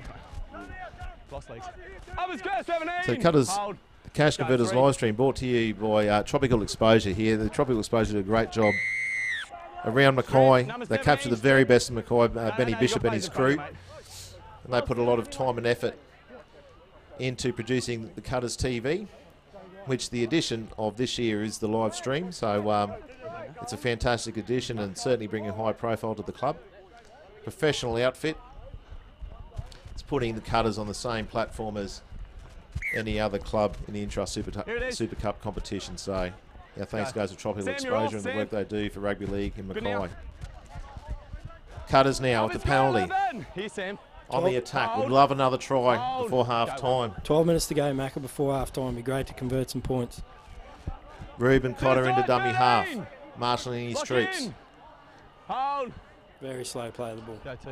Lost legs. Up square 17. So Cutters, the Cash Converters live stream brought to you by Tropical Exposure here. The Tropical Exposure did a great job around Mackay. They captured the very best of Mackay, Benny Bishop and his crew. And they put a lot of time and effort into producing the Cutters TV, which the addition of this year is the live stream. So it's a fantastic addition and certainly bringing high profile to the club. Professional outfit. It's putting the Cutters on the same platform as any other club in the Intrust Super Cup competition. So yeah, thanks guys for Tropical Exposure and the work they do for rugby league in Mackay. Cutters now with the penalty. On the attack. Would love another try before half time. 12 minutes to go, Macca, before half time. Be great to convert some points. Ruben Cotter into dummy half. Marshalling his troops. Hold. Very slow play of the ball. Go 2.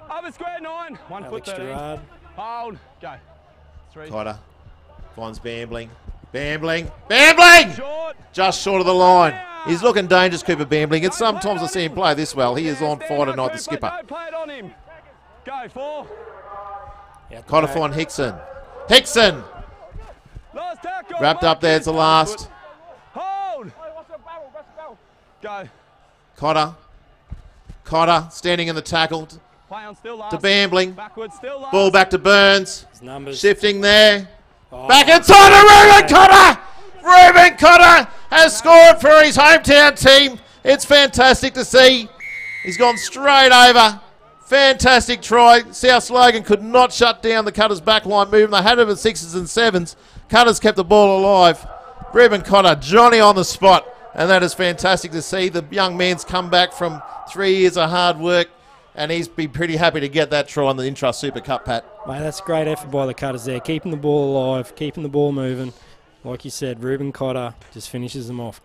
Up square 9. 1 foot 13. Hold. Go. 3. Cotter finds Bambling. Bambling! Just short of the line. He's looking dangerous, Cooper Bambling. It's sometimes I see him play this well. He is on fire tonight, the skipper. Play it on him. Go 4. Cotter find Hickson. Hickson! Wrapped up there, it's the last. Hold! Go. Cotter standing in the tackle. Play on still last. To Bambling. Backwards still last. Ball back to Burns. Shifting there. Oh. Back inside to Ruben Cotter! Ruben Cotter has scored for his hometown team. It's fantastic to see. He's gone straight over Fantastic try. South Logan could not shut down the Cutters backline movement. They had it at 6s and 7s. Cutters kept the ball alive. Reuben Cotter, Johnny on the spot. And that is fantastic to see. The young man's come back from 3 years of hard work, and he's been pretty happy to get that try on the Intrust Super Cup, Pat. Mate, that's a great effort by the Cutters there, keeping the ball alive, keeping the ball moving. Like you said, Reuben Cotter just finishes them off.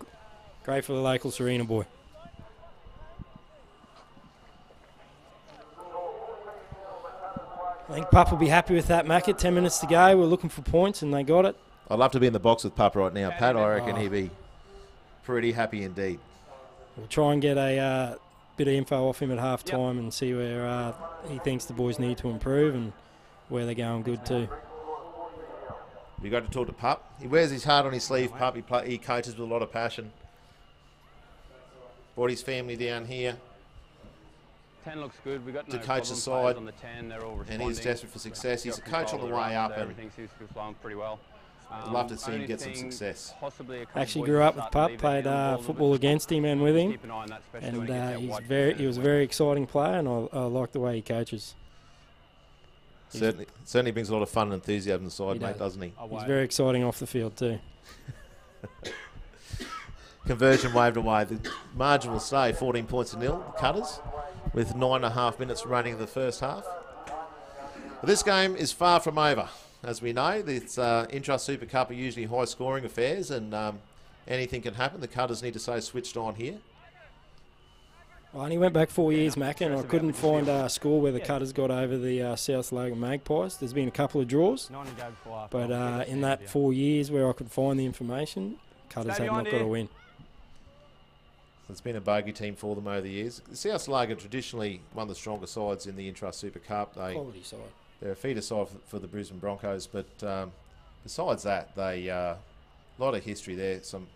Great for the local Serena boy. I think Pup will be happy with that, Mackay. 10 minutes to go. We're looking for points, and they got it. I'd love to be in the box with Pup right now, Pat. I reckon he'd be pretty happy indeed. We'll try and get a bit of info off him at half-time and see where he thinks the boys need to improve and where they're going good too. We got to talk to Pup. He wears his heart on his sleeve, Pup. He coaches with a lot of passion. Brought his family down here 10 looks good. We got to no coach the problem side, on the 10. They're all and he's desperate for success. He's a coach on the way up, and everything seems to be flowing pretty well. I'd love to see him get some success. Actually grew up with Pup, played football against him and with him, and he was a very exciting player, and I like the way he coaches. Certainly brings a lot of fun and enthusiasm to the side, mate, doesn't he? He's very exciting off the field too. Conversion waved away. The margin will stay 14 points to nil. The Cutters with 9.5 minutes running in the first half. But this game is far from over. As we know, this Intrust Super Cup are usually high-scoring affairs, and anything can happen. The Cutters need to stay switched on here. Well, I only went back 4 years, Mac, and I couldn't find a score where the Cutters got over the South Logan Magpies. There's been a couple of draws, but in that 4 years where I could find the information, Cutters have not got a win. It's been a bogey team for them over the years. South Logan traditionally one of the stronger sides in the Intrust Super Cup. Quality side. They're a feeder side for the Brisbane Broncos, but besides that, they a lot of history there. Some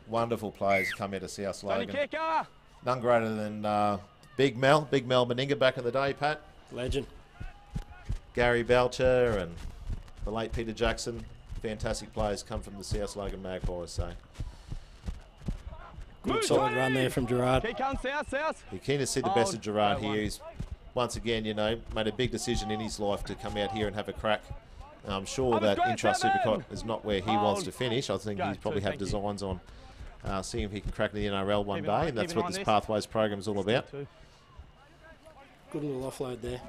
wonderful players come out of South Logan. None greater than Big Mel Meninga back in the day, Pat. Legend. Gary Belcher and the late Peter Jackson. Fantastic players come from the South Logan Magpies. So good solid run there from Gerard. You're keen to see the best of Gerard here. He's once again, made a big decision in his life to come out here and have a crack. I'm sure that Intrust Super Cup is not where he wants to finish. I think he's probably have designs on seeing if he can crack the NRL one day, and that's what this Pathways program is all about. Good little offload there.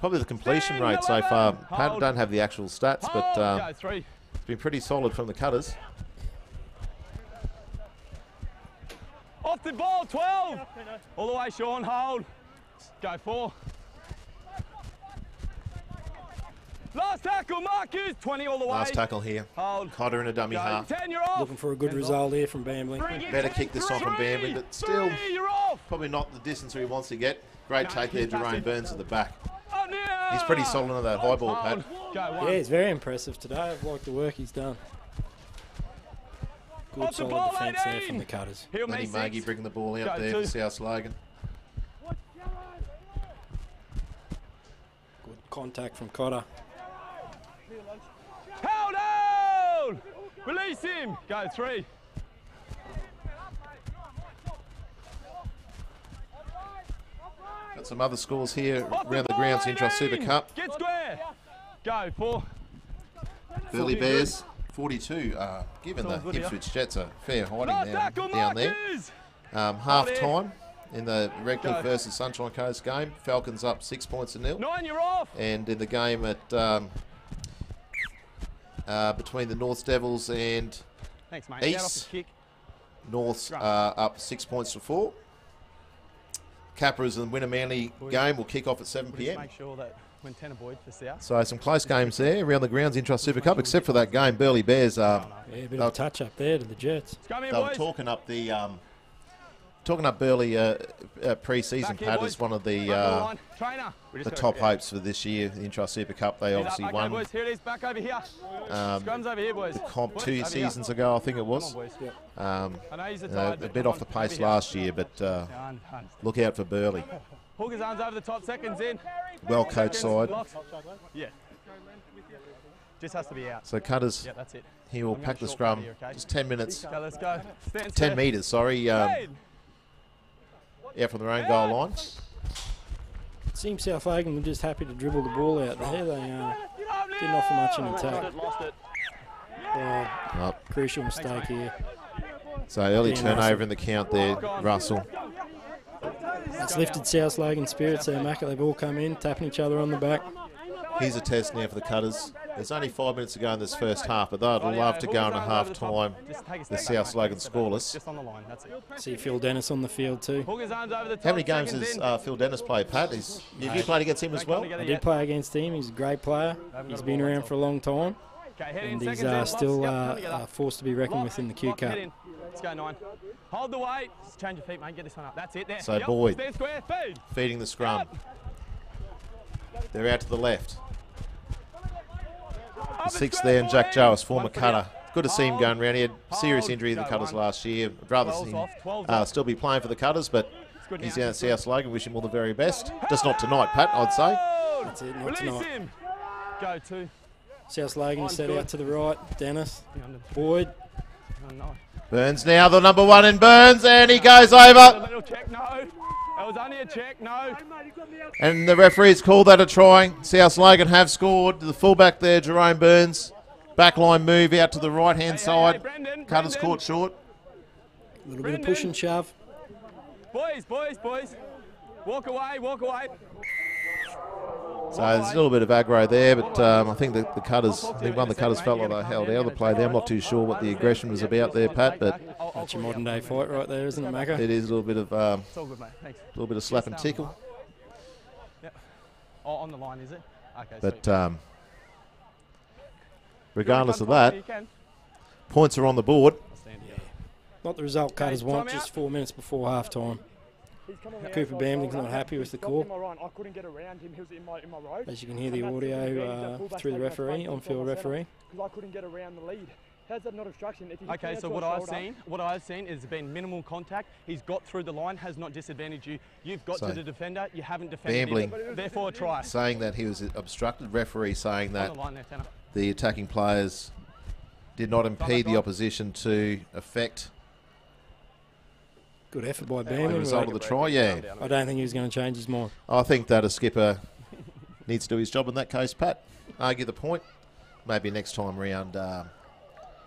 Probably the completion rate so far. Pat don't have the actual stats, but it's been pretty solid from the Cutters. Off the ball, 12. All the way, Sean, hold. Go 4. Last tackle, Marcus, 20 all the way. Last tackle here. Hold. Cotter in a dummy half. 10, you're off. Looking for a good result here from Bambling. Better kick this on from Bambling, but still probably not the distance he wants to get. Great take there, Jerome Burns at the back. He's pretty solid on that high ball, Pat. Yeah, he's very impressive today. I've liked the work he's done. Good solid defence there from the Cutters. Lenny Maggie bringing the ball out there for South Logan. Good contact from Cotter. Held down! Release him! Go 3. Got some other scores here around the grounds, Intrust Super Cup. Get square! Go 4. Burleigh Bears 42, given the Ipswich Jets a fair hiding down there. Half time in the Redcliffe versus Sunshine Coast game. Falcons up 6 points to nil. 9, you're off. And in the game at between the North Devils and East, North's up 6 points to 4. Capras and Winner Manly game will kick off at 7 p.m. Make sure that when 10 avoid for South. So some close games there around the grounds, Intrust Super Cup, except for that game. Burleigh Bears. Yeah, a bit of a touch up there to the Jets. They were talking up the Burleigh pre-season, Pat, as one of the top hopes for this year, the Intrust Super Cup. They obviously won the comp 2 seasons ago, I think it was. A bit off the pace last year, but look out for Burleigh. Hook his arms over the top, seconds in. Well coached side. Yeah. Just has to be out. So Cutters, that's it. He will pack the scrum. Just 10 minutes. Okay, let's go. 10 metres, sorry. out from their own goal line. It seems South Logan were just happy to dribble the ball out there. They didn't offer much in attack. Crucial mistake here. So early turnover in the count there, Russell. It's lifted South Logan spirits there, Mackay. They've all come in, tapping each other on the back. Here's a test now for the Cutters. There's only 5 minutes to go in this first half, but they'd love to go in a half time. The South Logan scoreless. See Phil Dennis on the field too. How many games has Phil Dennis played, Pat? Have you played against him as well? I did play against him. He's a great player. He's been around for a long time. And he's still forced to be reckoned with in the Q Cup. Let's go 9. Hold the weight. Just change your feet, mate. Get this one up. That's it. There. So Boyd feeding the scrum. They're out to the left. The 6th there, and Jack Jarvis, former Cutter. Good to see him going around. He had serious injury in the Cutters last year. I'd rather see him still be playing for the Cutters, but he's down at South Logan. Wish him all the very best. Just not tonight, Pat, I'd say. That's it, not tonight. Go 2. South Logan set out to the right. Dennis. Boyd. Burns now, the number 1 in Burns, and he goes over. It was only a check, no. And the referee's called that a try. South Logan have scored. The fullback there, Jerome Burns. Backline move out to the right-hand side. Cutters caught short. A little bit of push and shove. Boys. Walk away. So there's a little bit of aggro there, but I think the Cutters, one of the Cutters felt like they held out of the play there. I'm not too sure what the aggression was about there, Pat, but that's your modern day fight right there, isn't it, Mackay? It is a little bit of slap and tickle. Yep. Oh, on the line, is it? Okay. But regardless of that, points are on the board. Not the result Cutters want, just 4 minutes before half time. Cooper Bambling's not happy with the call. As you can hear the audio through the referee, on-field referee. Because I couldn't get around the lead. How's that not obstruction? Okay, so what I've seen is been minimal contact. He's got through the line, has not disadvantaged you. You've got to the defender, you haven't defended him. Therefore a try. Saying that he was obstructed, referee saying that the attacking players did not impede the opposition to affect. Good effort by Bamblin. The result of the try, yeah. I don't think he was going to change his mind. I think that a skipper needs to do his job in that case, Pat. Argue the point. Maybe next time round,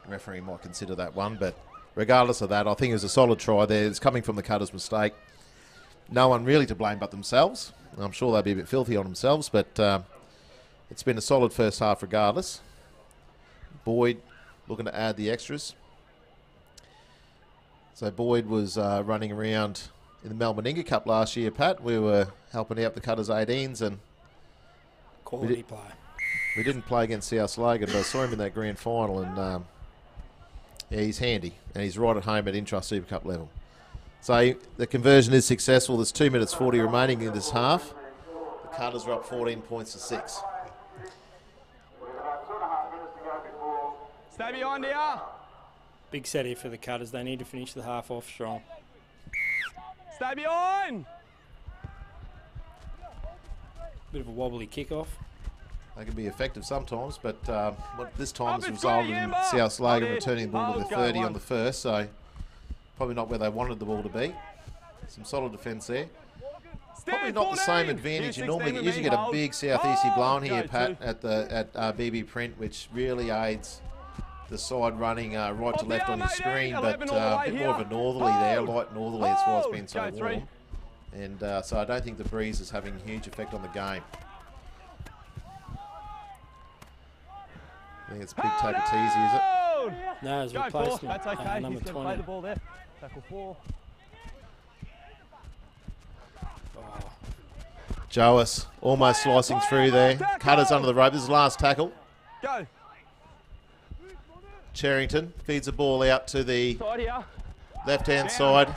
referee might consider that one. But regardless of that, I think it was a solid try there. It's coming from the Cutters' mistake. No one really to blame but themselves. I'm sure they'll be a bit filthy on themselves, but it's been a solid first half regardless. Boyd looking to add the extras. So Boyd was running around in the Melbourne Inga Cup last year, Pat. We were helping out the Cutters 18s and quality play. We didn't play against South Logan, but I saw him in that grand final, and yeah, he's handy, and he's right at home at Intrust Super Cup level. So the conversion is successful. There's 2 minutes 40 remaining in this half. The Cutters are up 14 points to 6. Stay behind here. Big set here for the Cutters. They need to finish the half off strong. Stay behind. Bit of a wobbly kickoff. They can be effective sometimes, but this time has resulted in South Logan returning the ball to the 30 on the first, so probably not where they wanted the ball to be. Some solid defence there. Probably not the same advantage you normally get. You usually get a big southeasty blown here, Pat, at BB Print, which really aids the side running right to left on your screen, but a bit more of a northerly there, light northerly, that's why it's been so warm. And so I don't think the breeze is having a huge effect on the game. I think it's big take a teasy, is it? No, it's replacement. That's okay. Number 20. Play the ball there. Tackle 4. Joas almost slicing through there. Cutters under the rope. This is the last tackle. Go. Cherrington feeds the ball out to the left-hand side.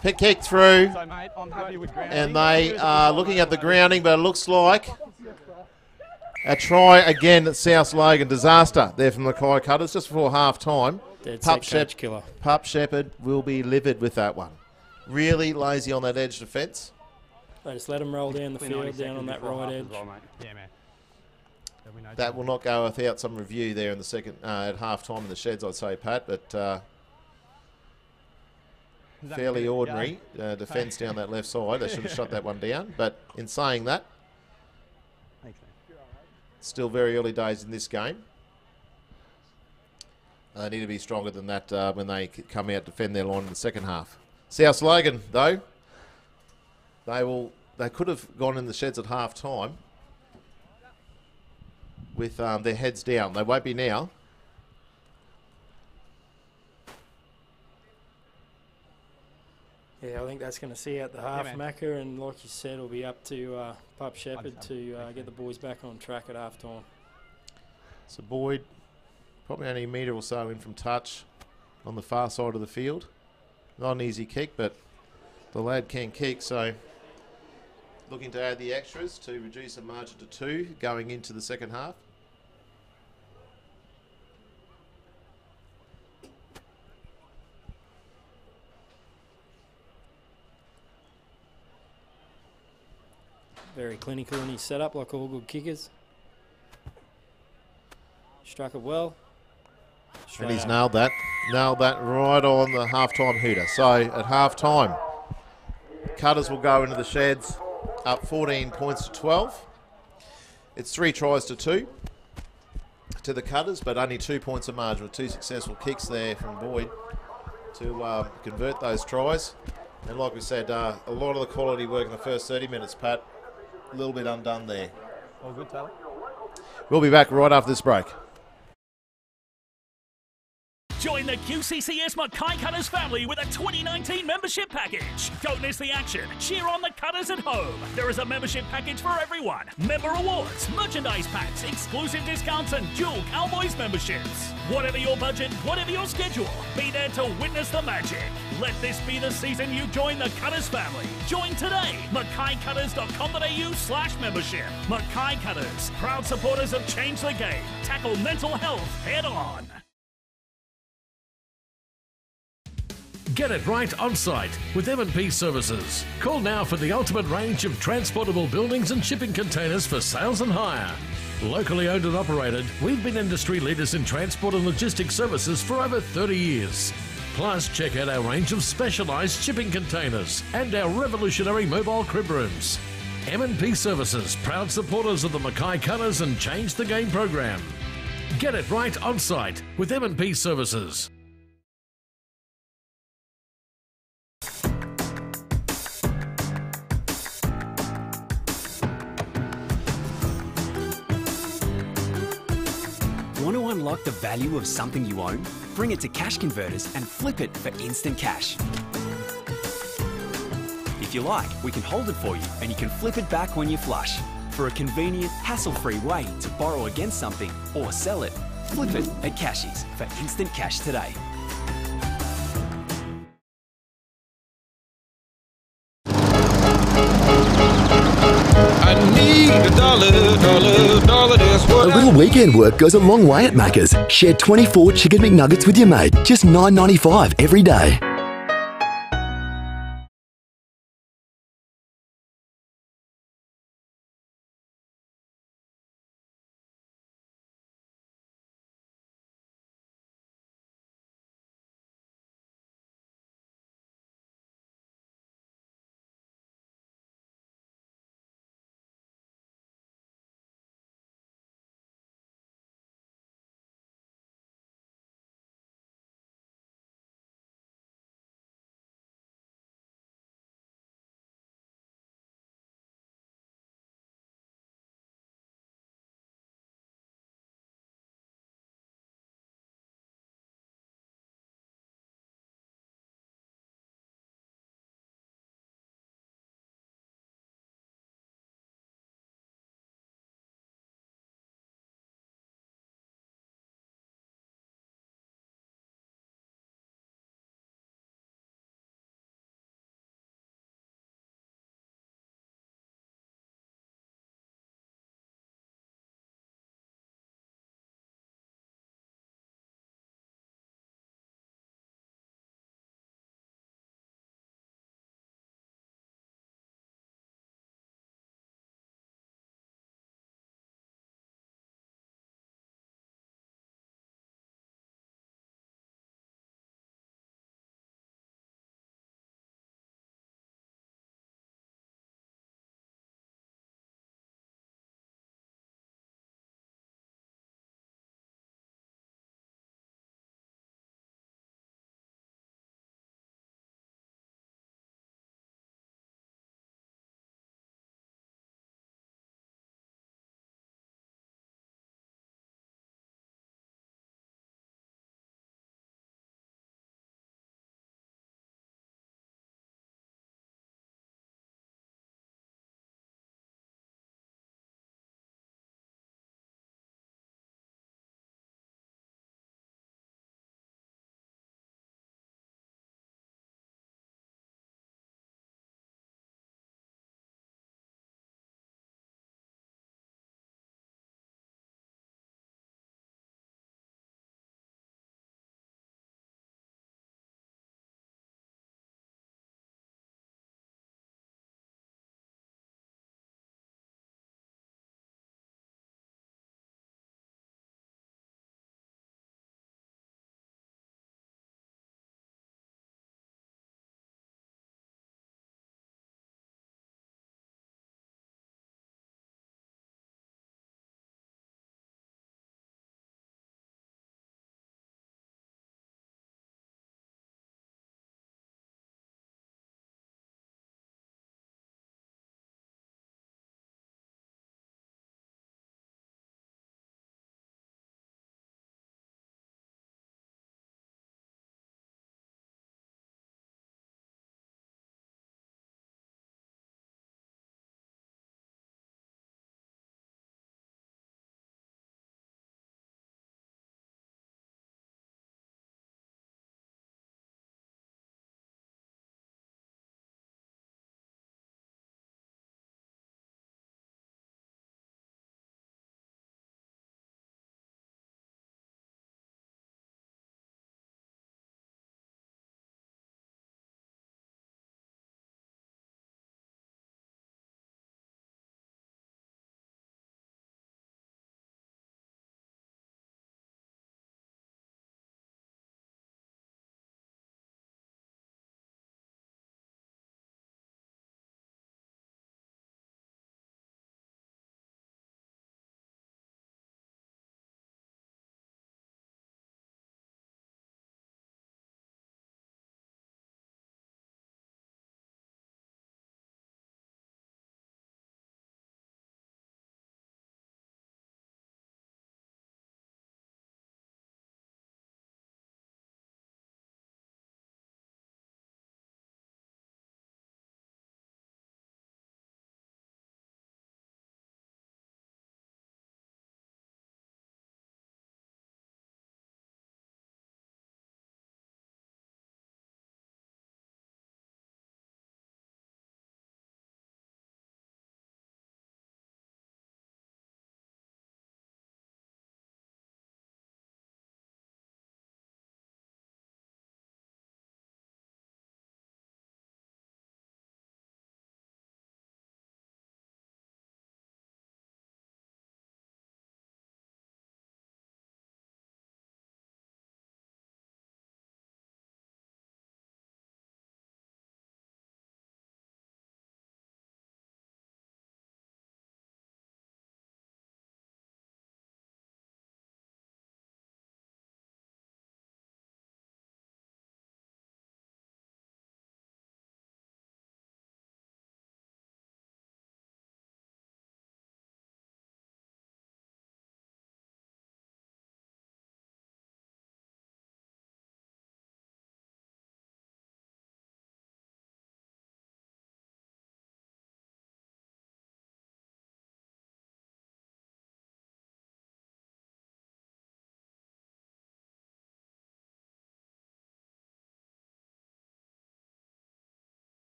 Pick kick through. So, mate, I'm happy with grounding. And they are looking at the grounding, but it looks like a try again at South Logan. Disaster there from the Mackay Cutters just before half-time. Pup Shepherd will be livid with that one. Really lazy on that edge defence. They just let him roll down the field, down on that right edge. Yeah, man. That will not go without some review there in the second at half time in the sheds, I'd say, Pat. But fairly ordinary defence down that left side. They should have shut that one down. But in saying that, still very early days in this game. They need to be stronger than that when they come out defend their line in the second half. South Logan, though, they could have gone in the sheds at half time with their heads down. They won't be now. Yeah, I think that's going to see out the half, Mackay, and like you said, it'll be up to Pup Shepherd to get the boys back on track at half time. So Boyd, probably only a metre or so in from touch on the far side of the field. Not an easy kick, but the lad can kick, so looking to add the extras to reduce the margin to 2 going into the second half. Very clinical in his setup, like all good kickers. Struck it well. And he's nailed that right on the half-time hooter. So at half-time, Cutters will go into the sheds up 14 points to 12. It's 3 tries to 2 to the Cutters, but only 2 points of margin with 2 successful kicks there from Boyd to convert those tries. And like we said, a lot of the quality work in the first 30 minutes, Pat. A little bit undone there. All good, Taylor. We'll be back right after this break. Join the QCCS Mackay Cutters family with a 2019 membership package. Don't miss the action. Cheer on the Cutters at home. There is a membership package for everyone. Member awards, merchandise packs, exclusive discounts and dual Cowboys memberships. Whatever your budget, whatever your schedule, be there to witness the magic. Let this be the season you join the Cutters family. Join today. MackayCutters.com.au/membership. Mackay Cutters, proud supporters of Change the Game. Tackle mental health head on. Get it right on site with M&P Services. Call now for the ultimate range of transportable buildings and shipping containers for sales and hire. Locally owned and operated, we've been industry leaders in transport and logistics services for over 30 years. Plus, check out our range of specialised shipping containers and our revolutionary mobile crib rooms. M&P Services, proud supporters of the Mackay Cutters and Change the Game program. Get it right on site with M&P Services. Want to unlock the value of something you own? Bring it to Cash Converters and flip it for instant cash. If you like, we can hold it for you and you can flip it back when you flush. For a convenient, hassle-free way to borrow against something or sell it, flip it at Cashies for instant cash today. I need a dollar, that's what A little weekend work goes a long way at Macca's. Share 24 Chicken McNuggets with your mate. Just $9.95 every day.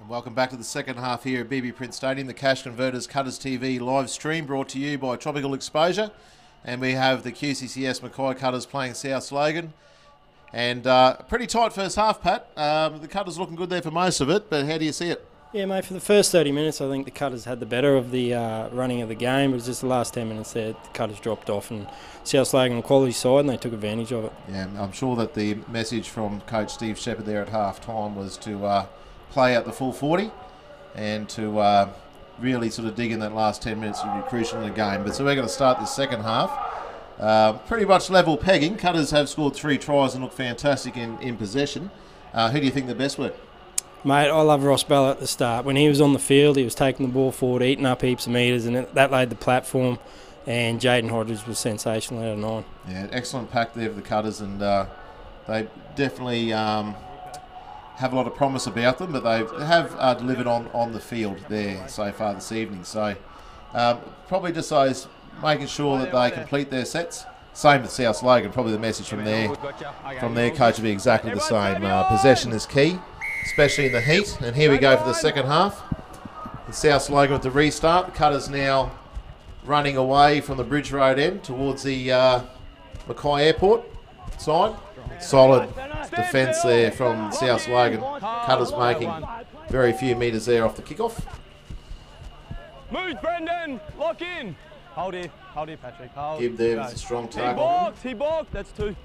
Welcome back to the second half here at BB Print Stadium, the Cash Converters Cutters TV live stream brought to you by Tropical Exposure. And we have the QCCS Mackay Cutters playing South Logan. And pretty tight first half, Pat. The Cutters looking good there for most of it, but how do you see it? Yeah, mate, for the first 30 minutes, I think the Cutters had the better of the running of the game. It was just the last 10 minutes there, the Cutters dropped off, and South Logan on the quality side, and they took advantage of it. Yeah, I'm sure that the message from Coach Steve Shepherd there at half-time was to play out the full 40 and to really sort of dig in that last 10 minutes would be crucial in the game. But so we're going to start this second half. Pretty much level pegging. Cutters have scored 3 tries and look fantastic in possession. Who do you think the best were? Mate, I love Ross Bella at the start. When he was on the field, he was taking the ball forward, eating up heaps of metres, and that laid the platform. And Jaden Hodges was sensational out of 9. Yeah, excellent pack there for the Cutters, and they definitely have a lot of promise about them, but they have delivered on the field there so far this evening. So probably just those making sure that they complete their sets. Same with South Logan. Probably the message from their coach will be exactly the same. Possession is key, especially in the heat. And here we go for the second half. The South Logan with the restart. The Cutters now running away from the Bridge Road end towards the Mackay Airport side. Solid defence there from South Logan. Cutters making very few metres there off the kickoff. Move, Brendan. Lock in. Hold here, Patrick. Hold. Gibb there with a strong tackle. T-Borg, that's 2.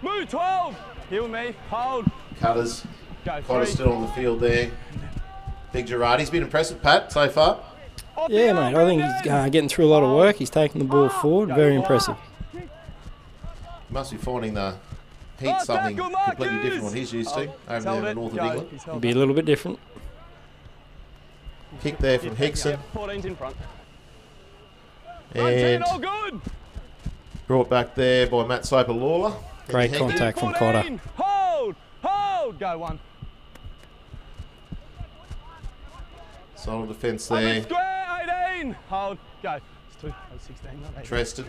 Move, 12. Here with me. Hold. Cutters. Cutters still on the field there. Big Gerard. He's been impressive, Pat, so far. Yeah, mate. I think he's getting through a lot of work. He's taking the ball forward. Very impressive. He must be finding the heat something completely different from what he's used to over there in the north of England. It'll be a little bit different. Kick there from Hickson. 14's in front. And brought back there by Matt Soper-Lawler. Great contact from Cotter. Hold, go 1. Solid defence there. Square, 18. Hold, go. It's 2. 16. Treston.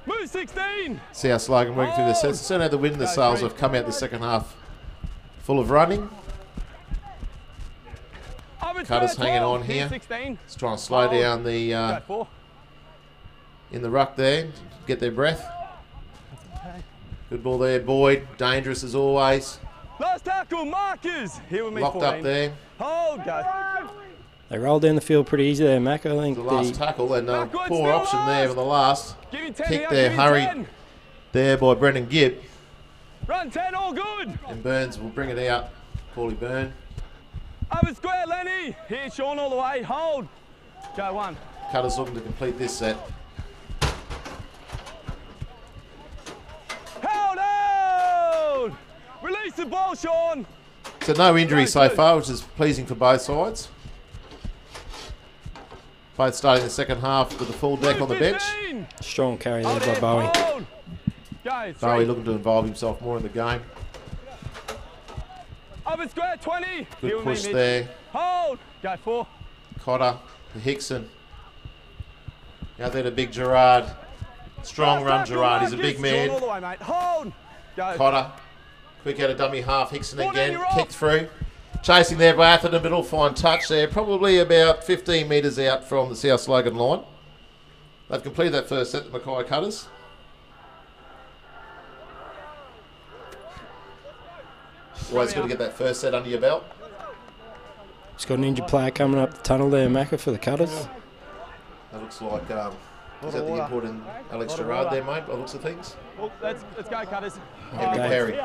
Move, 16. South Logan working through the sets. Certainly had the wind in the sails have come out the second half full of running. Cutters hanging on here. Just trying to slow down the in the ruck there, get their breath. Good ball there, Boyd. Dangerous as always. Last tackle, markers. Here with me, locked 14. up there. Hold, go. They rolled down the field pretty easy there, Mac. I think the last tackle and poor option there for the last kick there, hurried there by Brendan Gibb. Run 10, all good. And Burns will bring it out. Paulie Byrne. Over square, Lenny. Here, Sean, all the way. Hold. Go 1. Cutters looking to complete this set. Hold. Release the ball, Sean. So no injuries so far, which is pleasing for both sides. Both starting the second half with the full deck on the bench. Strong carry there by Bowie. Bowie looking to involve himself more in the game. Over square, 20. Good push there. Hold. Go 4. Cotter to Hickson. Out there to Big Gerard. Strong run, Gerard. He's a big man. All the way, mate. Hold. Go. Cotter. Quick out of dummy half. Hickson again. Kick through. Chasing there by Atherton, but all fine touch there. Probably about 15 metres out from the South Logan line. They've completed that first set, the Mackay Cutters. Always good to get that first set under your belt. Just got an injured player coming up the tunnel there, Macca, for the Cutters. That looks like, is that the input in Alex Gerard there, mate, by the looks of things? Well, let's go, Cutters. Henry Perry.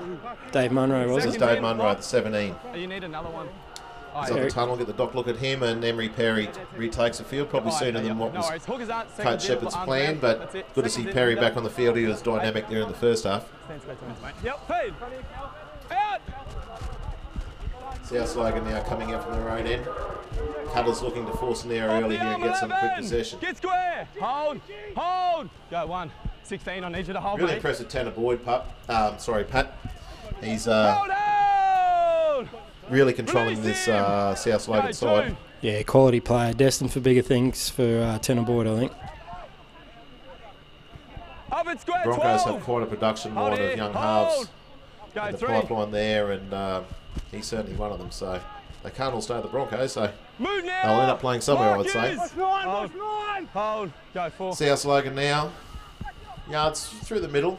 Dave Munro, was it? This is Dave Munro, the 17. You need another one. He's on the tunnel, get the doc look at him, and Emery Perry retakes the field, probably sooner than what was Coach Shepherd's plan, but good to see Perry back on the field. He was dynamic there in the first half. Yep, feed. Out. South Logan now coming out from their own end. Cutters looking to force an error early here and get some quick possession. Get square. Hold. Hold. Go 1. 16, I need you to hold. Really impressive Tanner Boyd, Pat. He's really controlling this South Logan side. Yeah, quality player, destined for bigger things for Tanner Boyd, I think. Broncos have quite a production line of young halves in the pipeline there, and he's certainly one of them. So they can't all stay at the Broncos, so Move now. they'll end up playing somewhere, I would say. Hold. Go 4. South Logan now. Yards through the middle.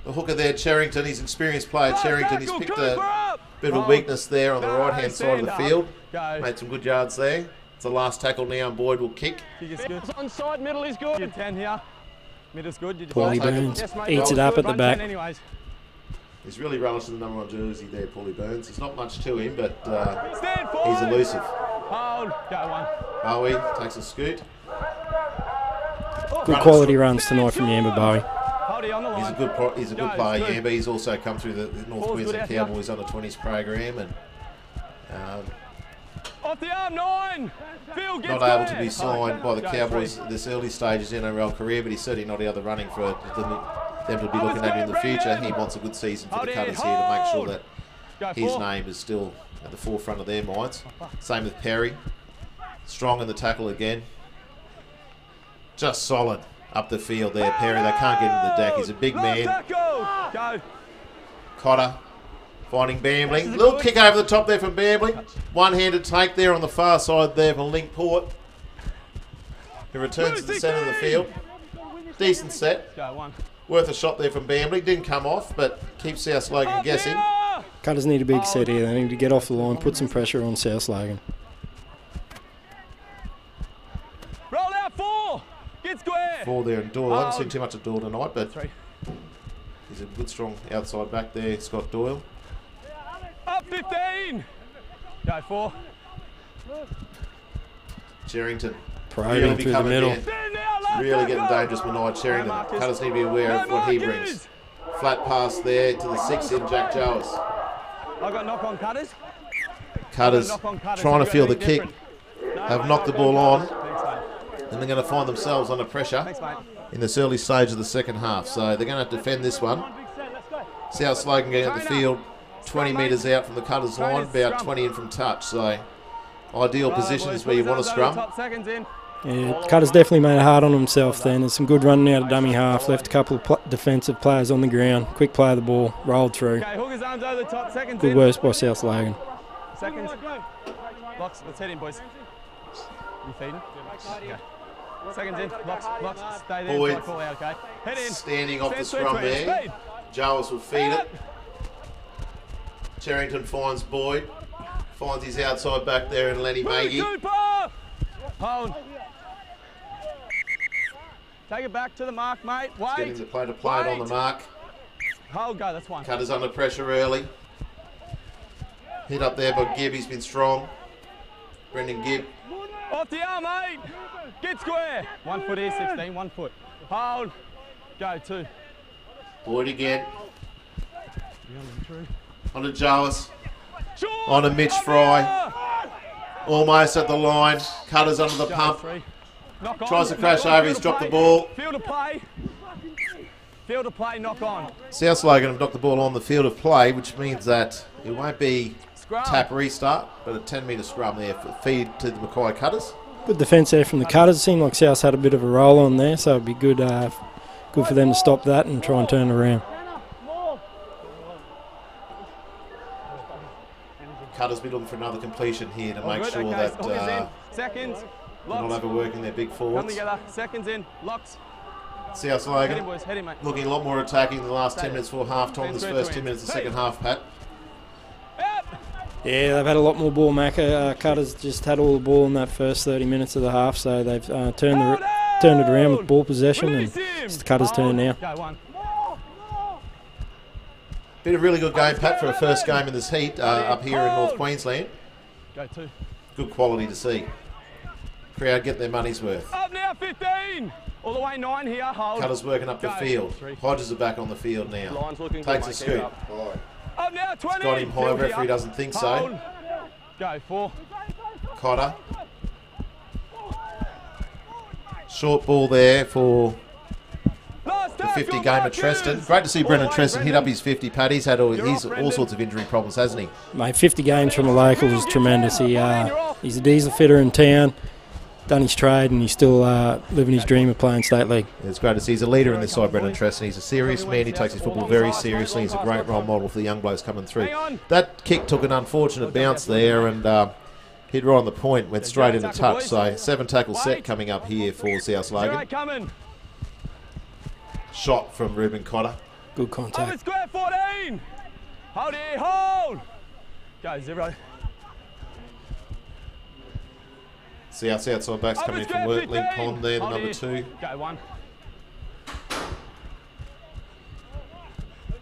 The hooker there, Cherrington, he's an experienced player. Cherrington, he's picked a bit of a weakness there on the right-hand side of the field. Made some good yards there. It's the last tackle now, and Boyd will kick. Onside, middle is good. 10 here. Middle's good. Paulie Burns eats it up at the back. He's really relishing the number 1 jersey there, Paulie Burns. There's not much to him, but he's elusive. Hold. Go 1. Bowie takes a scoot. Good quality runs tonight from Yamba Bowie. He's a good player, Yamba. He's also come through the North Queensland Cowboys under-20s program, and off the arm 9. Not able to be signed by the Cowboys at this early stage of his NRL career, but he's certainly not out of the running for them to be looking at him in the future. He wants a good season for the Cutters here to make sure that his name is still at the forefront of their minds. Same with Perry. Strong in the tackle again. Just solid up the field there, Perry. They can't get into the deck. He's a big man. Cotter finding Bambling. Little kick over the top there from Bambling. One-handed take there on the far side there from Link Port, who returns to the centre of the field. Decent set. Worth a shot there from Bambling. Didn't come off, but keeps South Logan guessing. Cutters need a big set here. They need to get off the line, put some pressure on South Logan. Roll out 4. Get square. 4 there and Doyle. I haven't seen too much of Doyle tonight, but he's a good, strong outside back there, Scott Doyle. Up 15. Go 4. Cherrington. Probing through the middle. Really getting dangerous, Menard Cherrington. Cutters need to be aware of what he brings. Flat pass there to the 6 in Jack Jowers. I got knock on Cutters. Cutters trying to feel the kick. Have knocked the ball on, and they're going to find themselves under pressure in this early stage of the second half. So they're going to have to defend this one. South Logan getting at the field 20 metres out from the Cutters line, about 20 in from touch. So ideal position is where you want to scrum. Yeah, Cutters definitely made it hard on himself then. There's some good running out of dummy half, left a couple of defensive players on the ground, quick play of the ball, rolled through. Good work by South Logan. Seconds. Blocks, let's head in, boys. You feeding? Okay. Seconds in, blocks, stay there. Boyd call out, okay? Head in. Standing off the scrum there. Jowers will feed it. Cherrington finds Boyd. Finds his outside back there in Lenny Maggie. Hold. Take it back to the mark, mate. Wait. Getting the play to play it on the mark. Hold, go, that's 1. Cutters under pressure early. Hit up there by Gibb, he's been strong. Brendan Gibb. Off the arm, mate. Get square. 1 foot here, 16, 1 foot. Hold. Go, 2. Boyd again. On to Jowers. On to Mitch Fry. Almost at the line. Cutters under the pump. Tries to crash over, he's dropped the ball. Field of play. Field of play, knock on. South Logan have knocked the ball on the field of play, which means that it won't be tap restart, but a 10-metre scrum there for feed to the Mackay Cutters. Good defence there from the Cutters. It seemed like South had a bit of a roll on there, so it'd be good good for them to stop that and try and turn it around. Cutters be looking for another completion here to make sure that seconds. They're not overworking their big forwards. Come together. Seconds in. Locks. South Logan Head in, boys. Head in, mate. looking a lot more attacking in the last 10 minutes before half time. This first 10 minutes of the second half, Pat. Yeah, they've had a lot more ball. Mackay Cutters just had all the ball in that first 30 minutes of the half, so they've turned it around with ball possession, and it's the Cutters' turn now. Been a really good game, Pat, for a first game in this heat up here in North Queensland. Go 2. Good quality to see. Crowd get their money's worth. Up now, 15. All the way 9 here. Hold. Cutters working up the field. Hodges are back on the field now. Takes a scoop. Up now, 20. It's got him high, referee doesn't think so. Go 4. Cotter. Short ball there for the 50 game at Treston. Great to see Brendan Treston hit up his 50, Pat. He's had all sorts of injury problems, hasn't he? Mate, 50 games from the locals is tremendous. He's a diesel fitter in town. done his trade and he's still living his dream of playing state league. It's great to see he's a leader in this side, Brendan Treston. He's a serious man. He takes his football very seriously. He's a great role model for the young blokes coming through. That kick took an unfortunate bounce there and hit right on the point, went straight into touch. So 7 tackle set coming up here for South Logan. Shot from Ruben Cotter. Good contact. Square 14. Hold it, hold. Go 0. South's outside backs coming in from Lincoln there, the number 2. Go 1.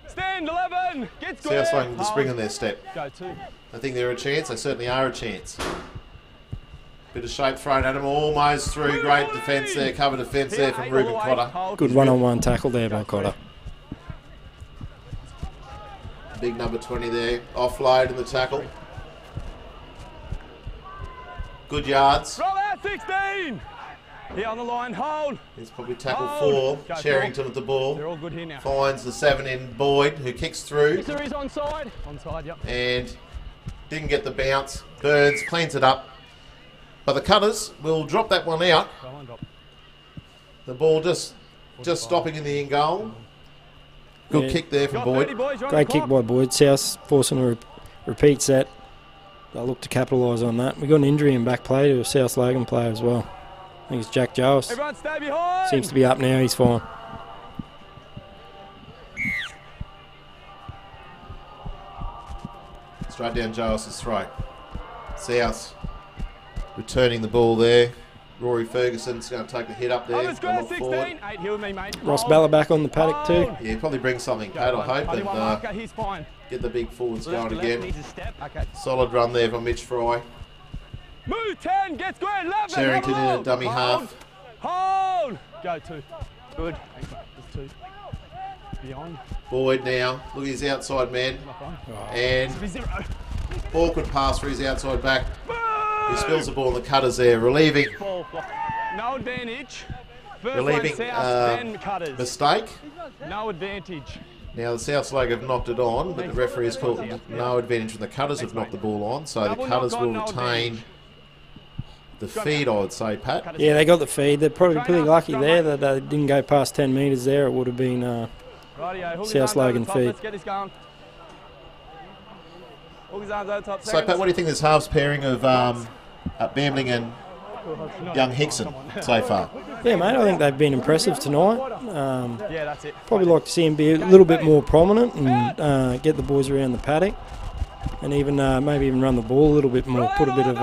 Stand 11. Get square. South Logan with the spring on their step. Go 2. I think they're a chance. They certainly are a chance. Bit of shape thrown at him, almost through. Great defence there, cover defence there from Ruben Cotter. Good one-on-one tackle there by Cotter. Big number 20 there, offload in the tackle. Good yards. Roll out 16. Here on the line, hold. He's probably tackle 4. Sherrington with the ball. They're all good here now. Finds the 7 in Boyd, who kicks through. He's onside. Onside, yep. And didn't get the bounce. Burns cleans it up. But the Cutters will drop that one out. The ball just stopping in the in goal. Good kick there from Boyd. Great kick by Boyd. South forcing a repeat set. They'll look to capitalise on that. We got an injury in back play to a South Logan player as well. I think it's Jack Jones. Everyone stay behind. Seems to be up now. He's fine. Straight down Jones' throat. South returning the ball there. Rory Ferguson's going to take the hit up there. Ross Balla back on the paddock too. Yeah, probably bring something, Pat, I hope, and get the big forwards going again. Solid run there from Mitch Fry. Move 10, get square 11. Sherrington in a dummy half. Hold. Go 2. Good. There's 2. Beyond. Boyd now. Look at his outside man. And awkward pass for his outside back. He spills the ball in the Cutters there, relieving. No advantage. Relieving mistake. No advantage. Now the South Logan have knocked it on, but the referee has called no advantage when the Cutters have knocked the ball on. So the Cutters will retain the feed, I would say, Pat. Yeah, they got the feed. They're probably pretty lucky there that they didn't go past 10 metres there. It would have been South Logan feed. Let's get this going. So, Pat, what do you think this halves pairing of Bambling and young Hickson so far? Yeah, mate, I think they've been impressive tonight. Yeah, that's it. Probably like to see them be a little bit more prominent and get the boys around the paddock and even maybe even run the ball a little bit more, put a bit of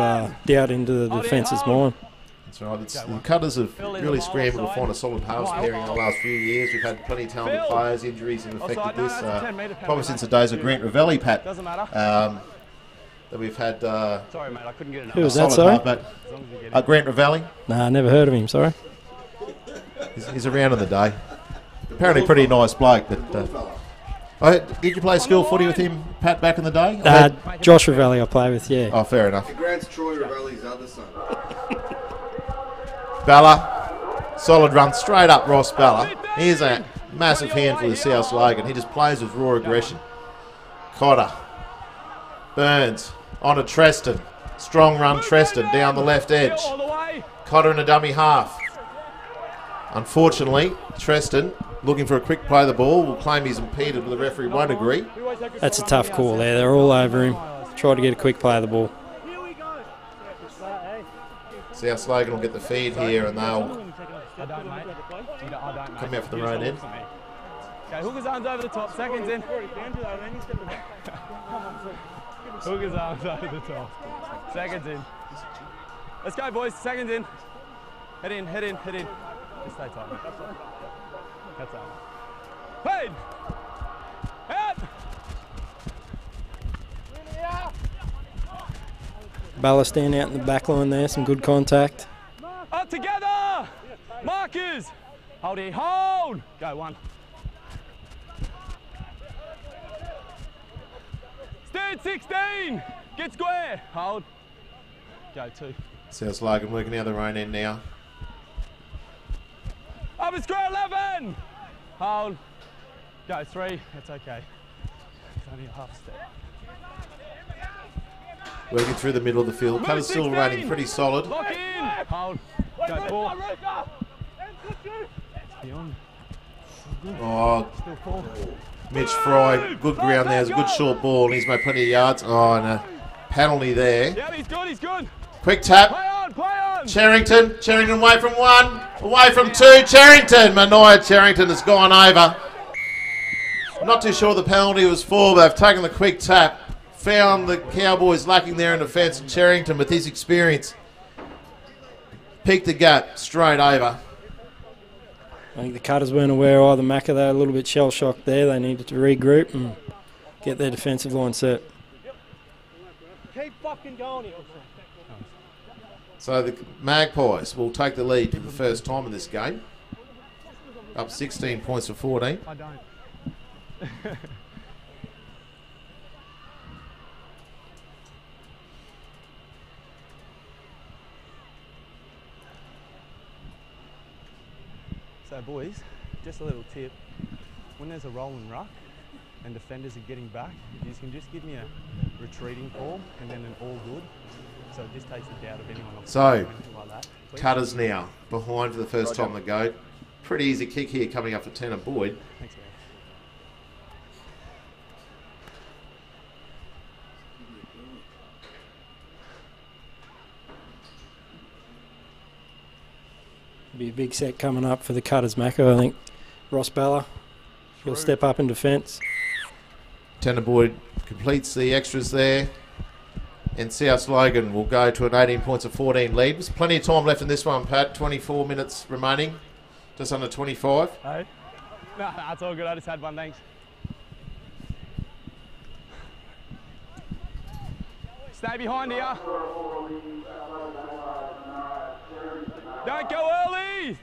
doubt into the defence's mind. That's right. The Cutters have really scrambled to find a solid halves pairing in the last few years. We've had plenty of talented players. Injuries have affected this. Probably since the days of Grant Ravelli, Pat. That we've had. Sorry, mate, I couldn't get enough. Who was that, sorry? Grant Ravelli. Nah, never heard of him, sorry. He's around in the day. Apparently pretty nice bloke, but... did you play school footy with him, Pat, back in the day? Josh Ravelli I play with, yeah. Oh, fair enough. Grant's Troy Ravelli's other son. Balla, solid run straight up Ross Balla. Here's a massive handful of South Logan. He just plays with raw aggression. Cotter. Burns on to Treston. Strong run Treston down the left edge. Cotter in a dummy half. Unfortunately, Treston, looking for a quick play of the ball, will claim he's impeded, but the referee won't agree. That's a tough call there. They're all over him. Try to get a quick play of the ball. South Logan will get the feed here and they'll come out for the right end. Okay, Hooker's arms over the top, seconds in. Hooker's arms over the top, seconds in. Let's go, boys, seconds in. Head in, head in, head in. Just stay tight, mate. That's out. Fade! Out! Balla standing out in the back line there, some good contact. Up together! Markers! Hold it, hold! Go 1. Stand 16! Get square! Hold. Go 2. South Logan working out the own end now. Up at square 11! Hold. Go 3. That's okay. It's only a half step. Working through the middle of the field. Cutters still running pretty solid. Lock in. Hold. Go four. Oh, Mitch Fry, good ground there. It's a good short ball. He's made plenty of yards. Oh, and a penalty there. Yeah, he's good, he's good. Quick tap. Play on. Charrington away from one. Away from two. Charrington. Manoia Charrington has gone over. Not too sure the penalty was for, but they've taken the quick tap. Found the Cowboys lacking there in defence, and Charrington, with his experience, peaked the gap straight over. I think the Cutters weren't aware either. Mackay, they were a little bit shell-shocked there. They needed to regroup and get their defensive line set. Keep fucking going. So the Magpies will take the lead for the first time in this game. Up 16 points to 14. I don't. So boys, just a little tip. When there's a roll and ruck and defenders are getting back, you can just give me a retreating call and then an all good. So it just takes the doubt of anyone else. So, like that. Cutters now behind for the first time on the go. Pretty easy kick here coming up for Tanner Boyd. Thanks, man. Be a big set coming up for the Cutters, Mackay. I think Ross Balla will step up in defence. Tanner Boyd completes the extras there. And South Logan will go to an 18 points to 14 lead. There's plenty of time left in this one, Pat. 24 minutes remaining. Just under 25. Hey? No, that's all good. I just had one, thanks. Stay behind here. Don't go early.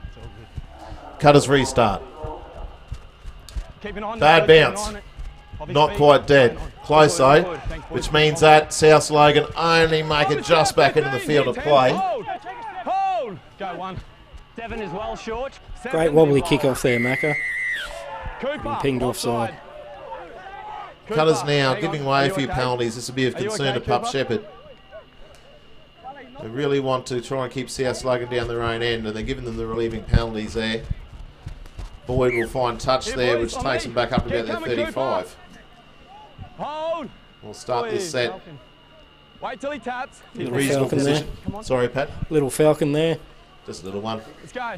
It's all good. Cutters restart. Keep an eye on Bad bounce. Not quite dead. Close though, which means that South Logan only make it just back into the field of play. Hold. Go one. Devon is well short. Great wobbly kick-off there, Mackay. Cooper. Pinged offside. Cutters now giving away a few penalties. This will be of concern to Pup Shepherd. They really want to try and keep South Logan down their own end, and they're giving them the relieving penalties there. Boyd will find touch there, which takes them back up to about their 35. Hold. We'll start this set. Wait till he taps. In reasonable position. Sorry, Pat. Little Falcon there. Just a little one. Let's go.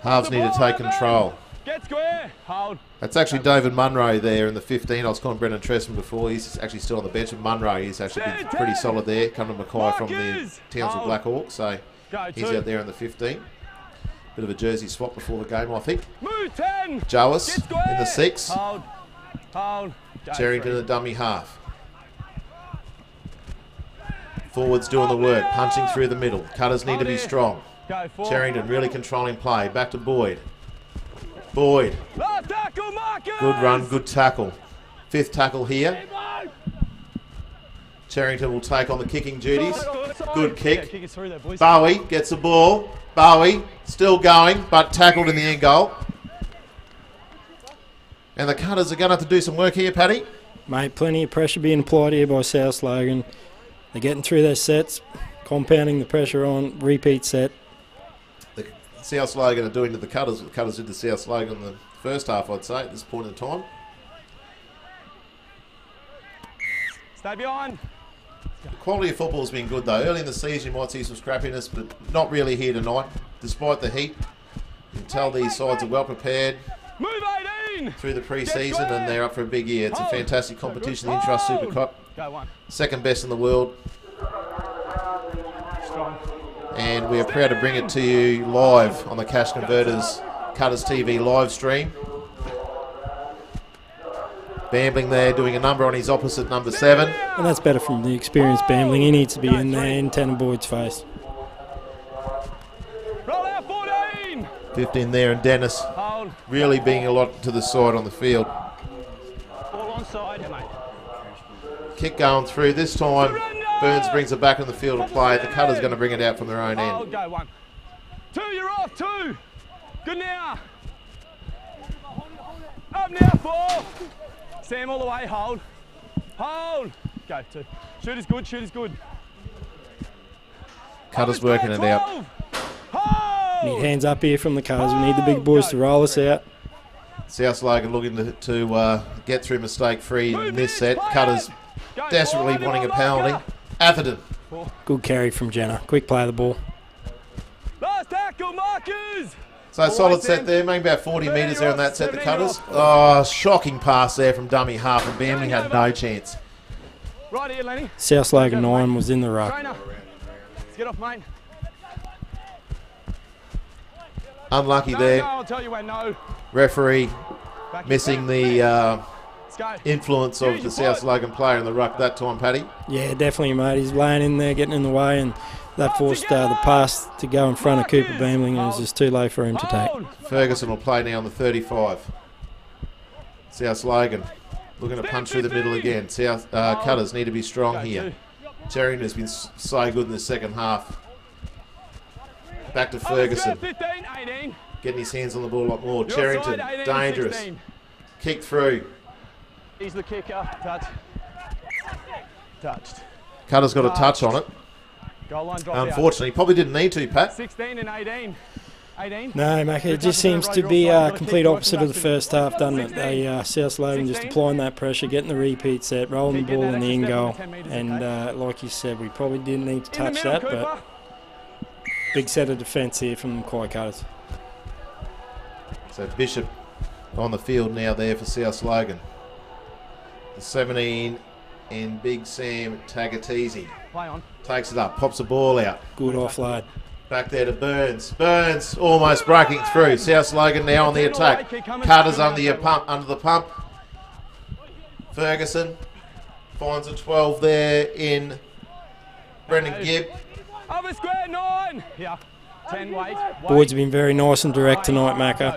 Halves need to take control. Get square. Hold. That's actually David Munro there in the 15. I was calling Brendan Tressman before. He's actually still on the bench. And Munro, he's actually been pretty solid there. Coming to Mackay from the Townsville Black Hawks. So he's out there in the 15. Bit of a jersey swap before the game, I think. Move 10. Joas in the 6. Hold. Charrington the dummy half. Forwards doing the work. Punching through the middle. Cutters need to be strong. Charrington really controlling play. Back to Boyd. Boyd. Good run, good tackle. 5th tackle here. Charrington will take on the kicking duties. Good kick. Bowie gets the ball. Bowie still going, but tackled in the end goal. And the Cutters are going to have to do some work here, Paddy. Mate, plenty of pressure being applied here by South Logan. They're getting through their sets, compounding the pressure on, repeat set. The South Logan are doing to the Cutters what the Cutters did to South Logan in the first half, I'd say, at this point in time. Stay behind. The quality of football has been good, though. Early in the season, you might see some scrappiness, but not really here tonight. Despite the heat, you can tell these sides are well prepared. Move 18. Through the pre-season, and they're up for a big year. It's a fantastic competition, the Intrust Super Cup. Second best in the world. And we are proud to bring it to you live on the Cash Converters Cutters TV live stream. Bambling there, doing a number on his opposite, number 7. And that's better from the experienced Bambling. He needs to be in there in Tanner Boyd's face. Roll out 14. 15 there, and Dennis really being a lot to the side on the field. All onside, mate. Kick going through. This time, Burns brings it back in the field of play. The Cutters going to bring it out from their own end. Go 1. 2, you're off. 2. Good now. Up now, 4. Sam all the way, hold. Hold. Go, 2. Shoot is good, shoot is good. Cutters working it out. Need hands up here from the Cutters. We need the big boys to roll us out. South Logan looking to get through mistake-free in this set. Cutters desperately wanting a penalty. Atherton. Good carry from Jenner. Quick play of the ball. Last tackle, Marcus. So solid set there, maybe about 40 metres there on that set, the Cutters. Oh, shocking pass there from dummy half, and Bamley had no chance. Right here, Lenny. South Logan 9 was in the ruck. Let's get off, mate. Unlucky there. No, I'll tell you when, no. Referee missing the influence of the South Logan player in the ruck that time, Paddy. Yeah, definitely, mate. He's laying in there, getting in the way, and that forced the pass to go in front of Cooper Beamling, and it was just too low for him to take. Ferguson will play now on the 35. South Logan looking to punch through the middle again. South Cutters need to be strong here. Cherrington has been so good in the second half. Back to Ferguson. Getting his hands on the ball a lot more. Cherrington, dangerous. Kick through. He's the kicker. Touched. Cutter's got a touch on it. Goal line drop Unfortunately, probably didn't need to, Pat. 16 and 18. 18. No, Mackay, it just seems to be complete opposite of the first half, doesn't it? They, South Logan just applying that pressure, getting the repeat set, rolling the ball in the in goal. And like you said, we probably didn't need to touch that, but big set of defence here from the Mackay Cutters. So Bishop on the field now there for South Logan. The 17 and Big Sam Tagatese takes it up, pops the ball out. Good offload. Back there to Burns. Burns almost breaking through. South Logan now on the attack. Carter's under the pump. Ferguson finds a 12 there in Brendan Gibb. Over square 9. Yeah. 10 weight. Boyd's been very nice and direct tonight, Mackay.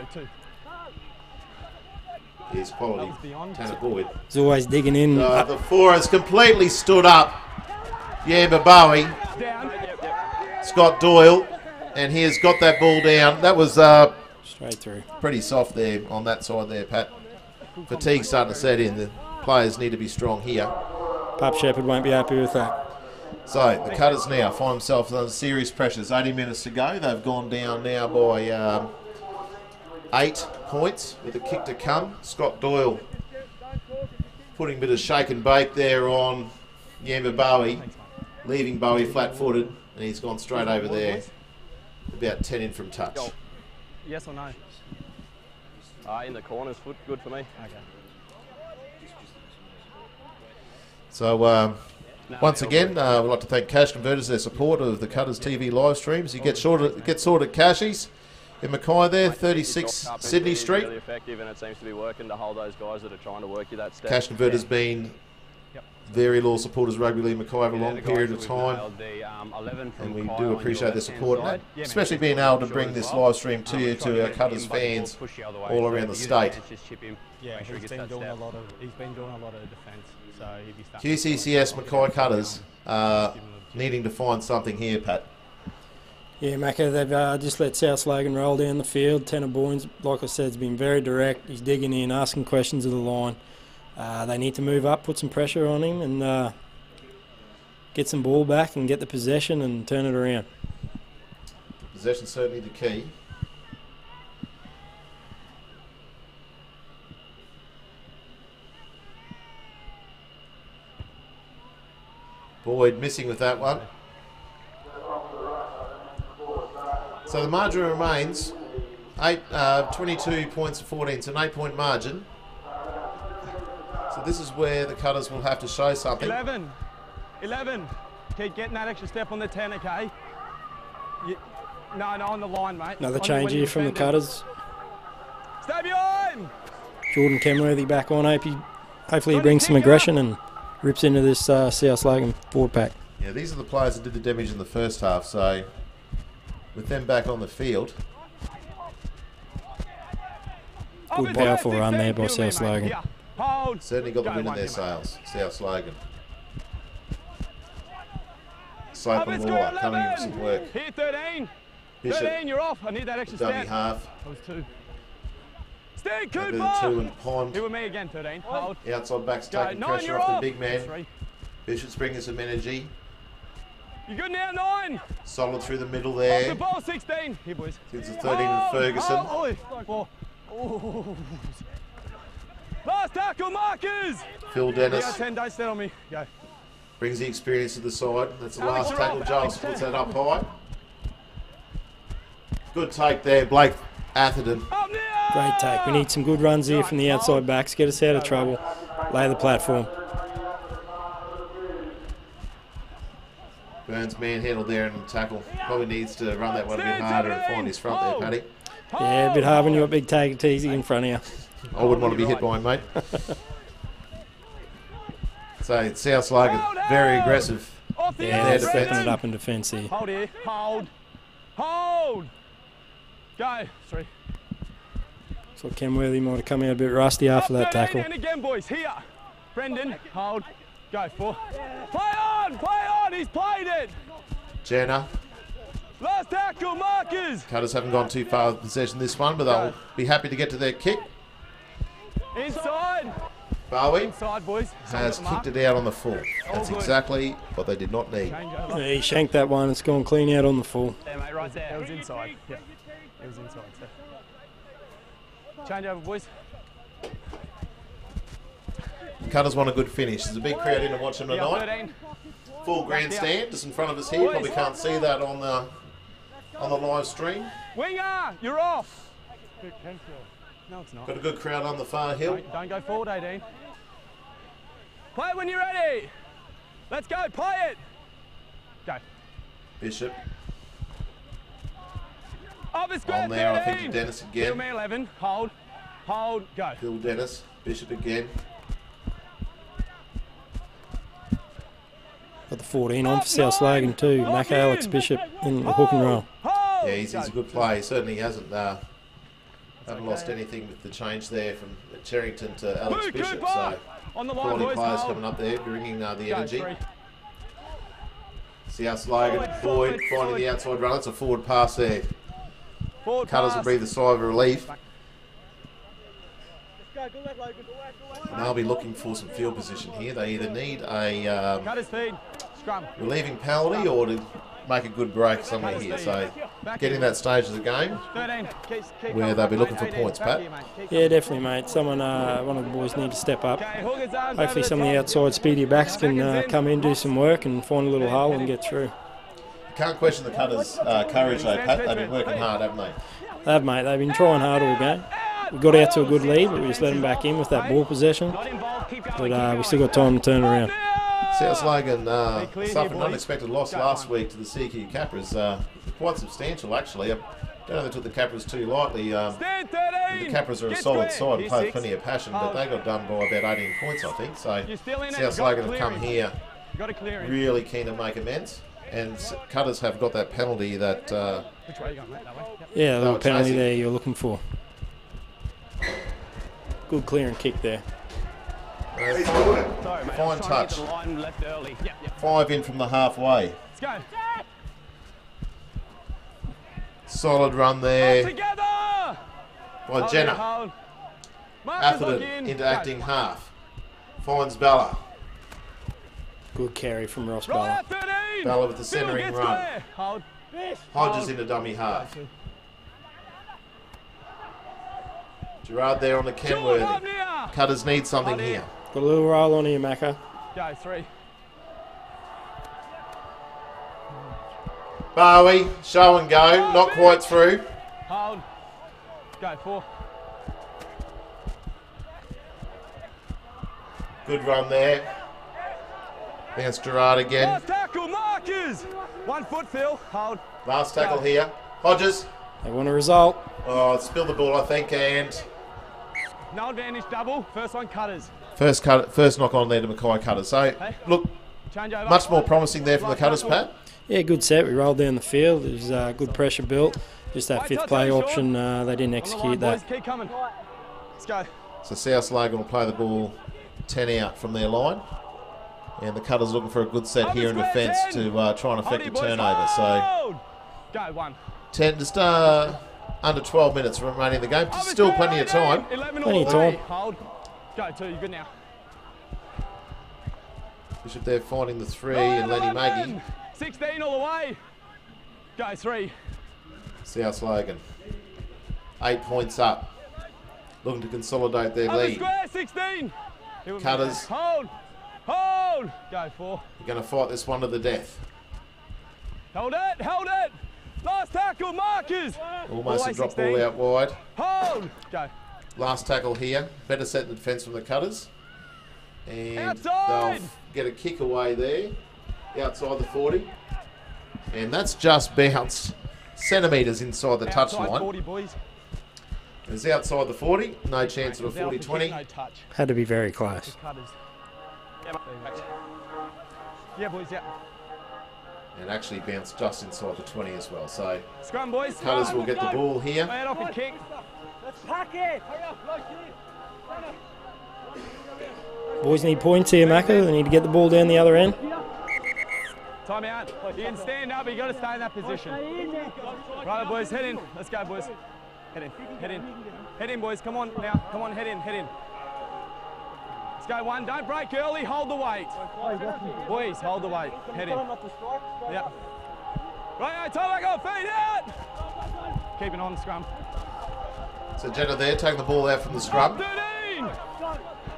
Here's quality. Tanner Boyd. He's always digging in. The 4 has completely stood up. Yamba Bowie. Scott Doyle. And he has got that ball down. That was straight through. Pretty soft there on that side there, Pat. Fatigue starting to set in. The players need to be strong here. Pup Shepherd won't be happy with that. So the Cutters now find themselves under serious pressures. 80 minutes to go. They've gone down now by 8 points with a kick to come. Scott Doyle putting a bit of shake and bake there on Yamba Bowie, leaving Bowie flat-footed, and he's gone straight over there, about 10 in from touch. Yes or no? In the corners, foot, good for me. Okay. So once again, we'd like to thank Cash Converters, their support of the Cutters TV live streams. You get sorted at Cashies in Mackay there, 36 Sydney Street. Really effective, and it seems to be working to hold those guys that are trying to work you that step. Cash Converters been very loyal supporters of Rugby League Mackay over a long period of time, and we do appreciate their support, and especially being able to bring this live stream to you, to our Cutters fans all around the state. Yeah, he's been doing a lot of defence. So QCCS Mackay Cutters needing to find something here, Pat. Yeah, Mackay, they've just let South Logan roll down the field. Tanner Boynes, like I said, has been very direct. He's digging in, asking questions of the line. They need to move up, put some pressure on him, and get some ball back and get the possession and turn it around. Possession's certainly the key. Boyd missing with that one. So the margin remains 22 points to 14. It's an 8-point margin. So this is where the Cutters will have to show something. 11. Keep getting that extra step on the 10, okay? No, on the line, mate. Another change here from the Cutters. Stay behind! Jordan Kenworthy back on. Hopefully he brings some aggression and rips into this South Logan forward pack. Yeah, these are the players that did the damage in the first half, so with them back on the field. Good powerful run there by South Logan. Certainly got the win in their sails, South Logan. Slope and Waller coming in with some work. Here, 13. Bishop. 13, you're off. I need that extra Dummy step. half. That was 2. Stay, Over Cooper. the 2 and Pond. Here with me again, 13. Hold. Outside back's Go. taking 9, pressure you're off off. the big man. 3. Bishop's bringing some energy. You good now, 9? Solid through the middle Off there. the ball, 16. Here, boys. Since the 13 and Ferguson. Oh. Last tackle, Marcus. Phil Dennis. You got 10, don't stand on me. Go. Brings the experience to the side. That's the last tackle. Giles puts that up high. Good take there, Blake Atherton. Great take. We need some good runs here from the outside backs. Get us out of trouble. Lay the platform. Burns manhandled there in the tackle. Probably needs to run that one a bit harder and find his front there, Paddy. Yeah, a bit hard when you've got big take it easy in front of you. I wouldn't want to be hit by him, mate. So South Logan, very aggressive. Yeah, they're stepping it up in defence here. Hold here. Hold. Hold. Go. 3. So Kenworthy might have come out a bit rusty after that tackle. And again, boys. Here. Brendan. Hold. Go. 4. Play on. Play on. He's played it. Jenna. Last tackle, Marcus. Cutters haven't gone too far with possession this one, but they'll be happy to get to their kick. Inside. Bowie Inside, boys. has kicked it out on the full. That's exactly what they did not need. Yeah, he shanked that one. It's gone clean out on the full. There, mate, right there. It was inside. Yeah, it was inside. So. Change over, boys. Cutters want a good finish. There's a big crowd in to watch them tonight. Full grandstand just in front of us here. Probably can't see that on the live stream. Winger, you're off. No, it's not. Got a good crowd on the far hill. Don't go forward, 18. Play when you're ready. Let's go, play it. Go. Bishop. On there, I think, to Dennis again. Fill me 11. Hold. Hold. Go. Phil Dennis. Bishop again. Got the 14 on for South Logan too. Mackay, Alex Bishop in the hook and roll. Yeah, he's a good player. He certainly hasn't lost anything with the change there from Cherrington to Alex Bishop. So quality players coming up there, bringing the energy. South Logan, Boyd finding the outside run. It's a forward pass there. Cutters will breathe a sigh of relief. And they'll be looking for some field position here. They either need a relieving penalty or to make a good break somewhere here. So getting that stage of the game where they'll be looking for points, Pat. Yeah, definitely, mate. One of the boys need to step up. Hopefully some of the outside speedy backs can come in, do some work and find a little hole and get through. Can't question the Cutters' courage though, Pat. They've been working hard, haven't they? They have, mate. They've been trying hard all game. We got out to a good lead, but we just let them back in with that ball possession. But we still got time to turn around. South Logan suffered an unexpected loss last week to the CQ Capras. Quite substantial, actually. I don't know if they took the Capras too lightly. The Capras are a solid side and play with plenty of passion, but they got done by about 18 points, I think. So South Logan have come here really keen to make amends. And Cutters have got that penalty that... yeah, the penalty there you're looking for. Good clearing kick there. Fine touch. 5 in from the halfway. Let's go. Solid run there by Jenna. Atherton into acting half. Finds Bella. Good carry from Ross Bella. Bella with the centering run. Hodges into dummy half. Gerard there on the Kenworthy. Cutters need something here. Got a little roll on here, Mackay. Go, 3. Bowie, show and go, not quite through. Hold. Go, 4. Good run there. Against Gerard again. Last tackle, Marcus. 1 foot, Phil. Hold. Last tackle here. Hodges. They want a result. Oh, spilled the ball, I think, and... No advantage, double. First one, Cutters. First knock on there to Mackay Cutters. So, look, much more promising there from the Cutters, Pat. Yeah, good set. We rolled down the field. There's good pressure built. Just that fifth play option, they didn't execute that. Keep coming. Let's go. So South Logan will play the ball 10 out from their line. And the Cutters looking for a good set here in defence to try and affect a turnover. So, Go, 1. Just under 12 minutes remaining in the game. Still plenty of time. Plenty of time. Hold. Go, 2. You're good now. Bishop there finding the 3 and Lenny Maggie. 16 all the way. Go, 3. South Logan. 8 points up. Looking to consolidate their lead. Square, 16. Cutters. Hold. Hold. Go, 4. You're going to fight this one to the death. Hold it. Hold it. Last tackle, markers. Almost a drop ball out wide. Hold. Go. Last tackle here. Better set the defence from the Cutters. And outside. They'll get a kick away there. Outside the 40. And that's just bounced centimetres inside the touchline. 40, boys. It was outside the 40. No chance of a 40-20. No touch. Had to be very close. Yeah, boys, yeah. And actually bounced just inside the 20 as well. So Scrum, boys. Cutters will get the ball here. Lay it off and kick. Let's pack it. Boys need points here, Mackay. They need to get the ball down the other end. Time out. You can stand up, but you got to stay in that position. Right, boys, head in. Let's go, boys. Head in, head in. Head in, boys. Come on now. Come on, head in, head in. Let's go, 1. Don't break early. Hold the weight. Boys, hold the weight. Head in. Yeah. Right, time back on. Feet out. Keep it on, scrum. So Jenna there, taking the ball out from the scrum. 13.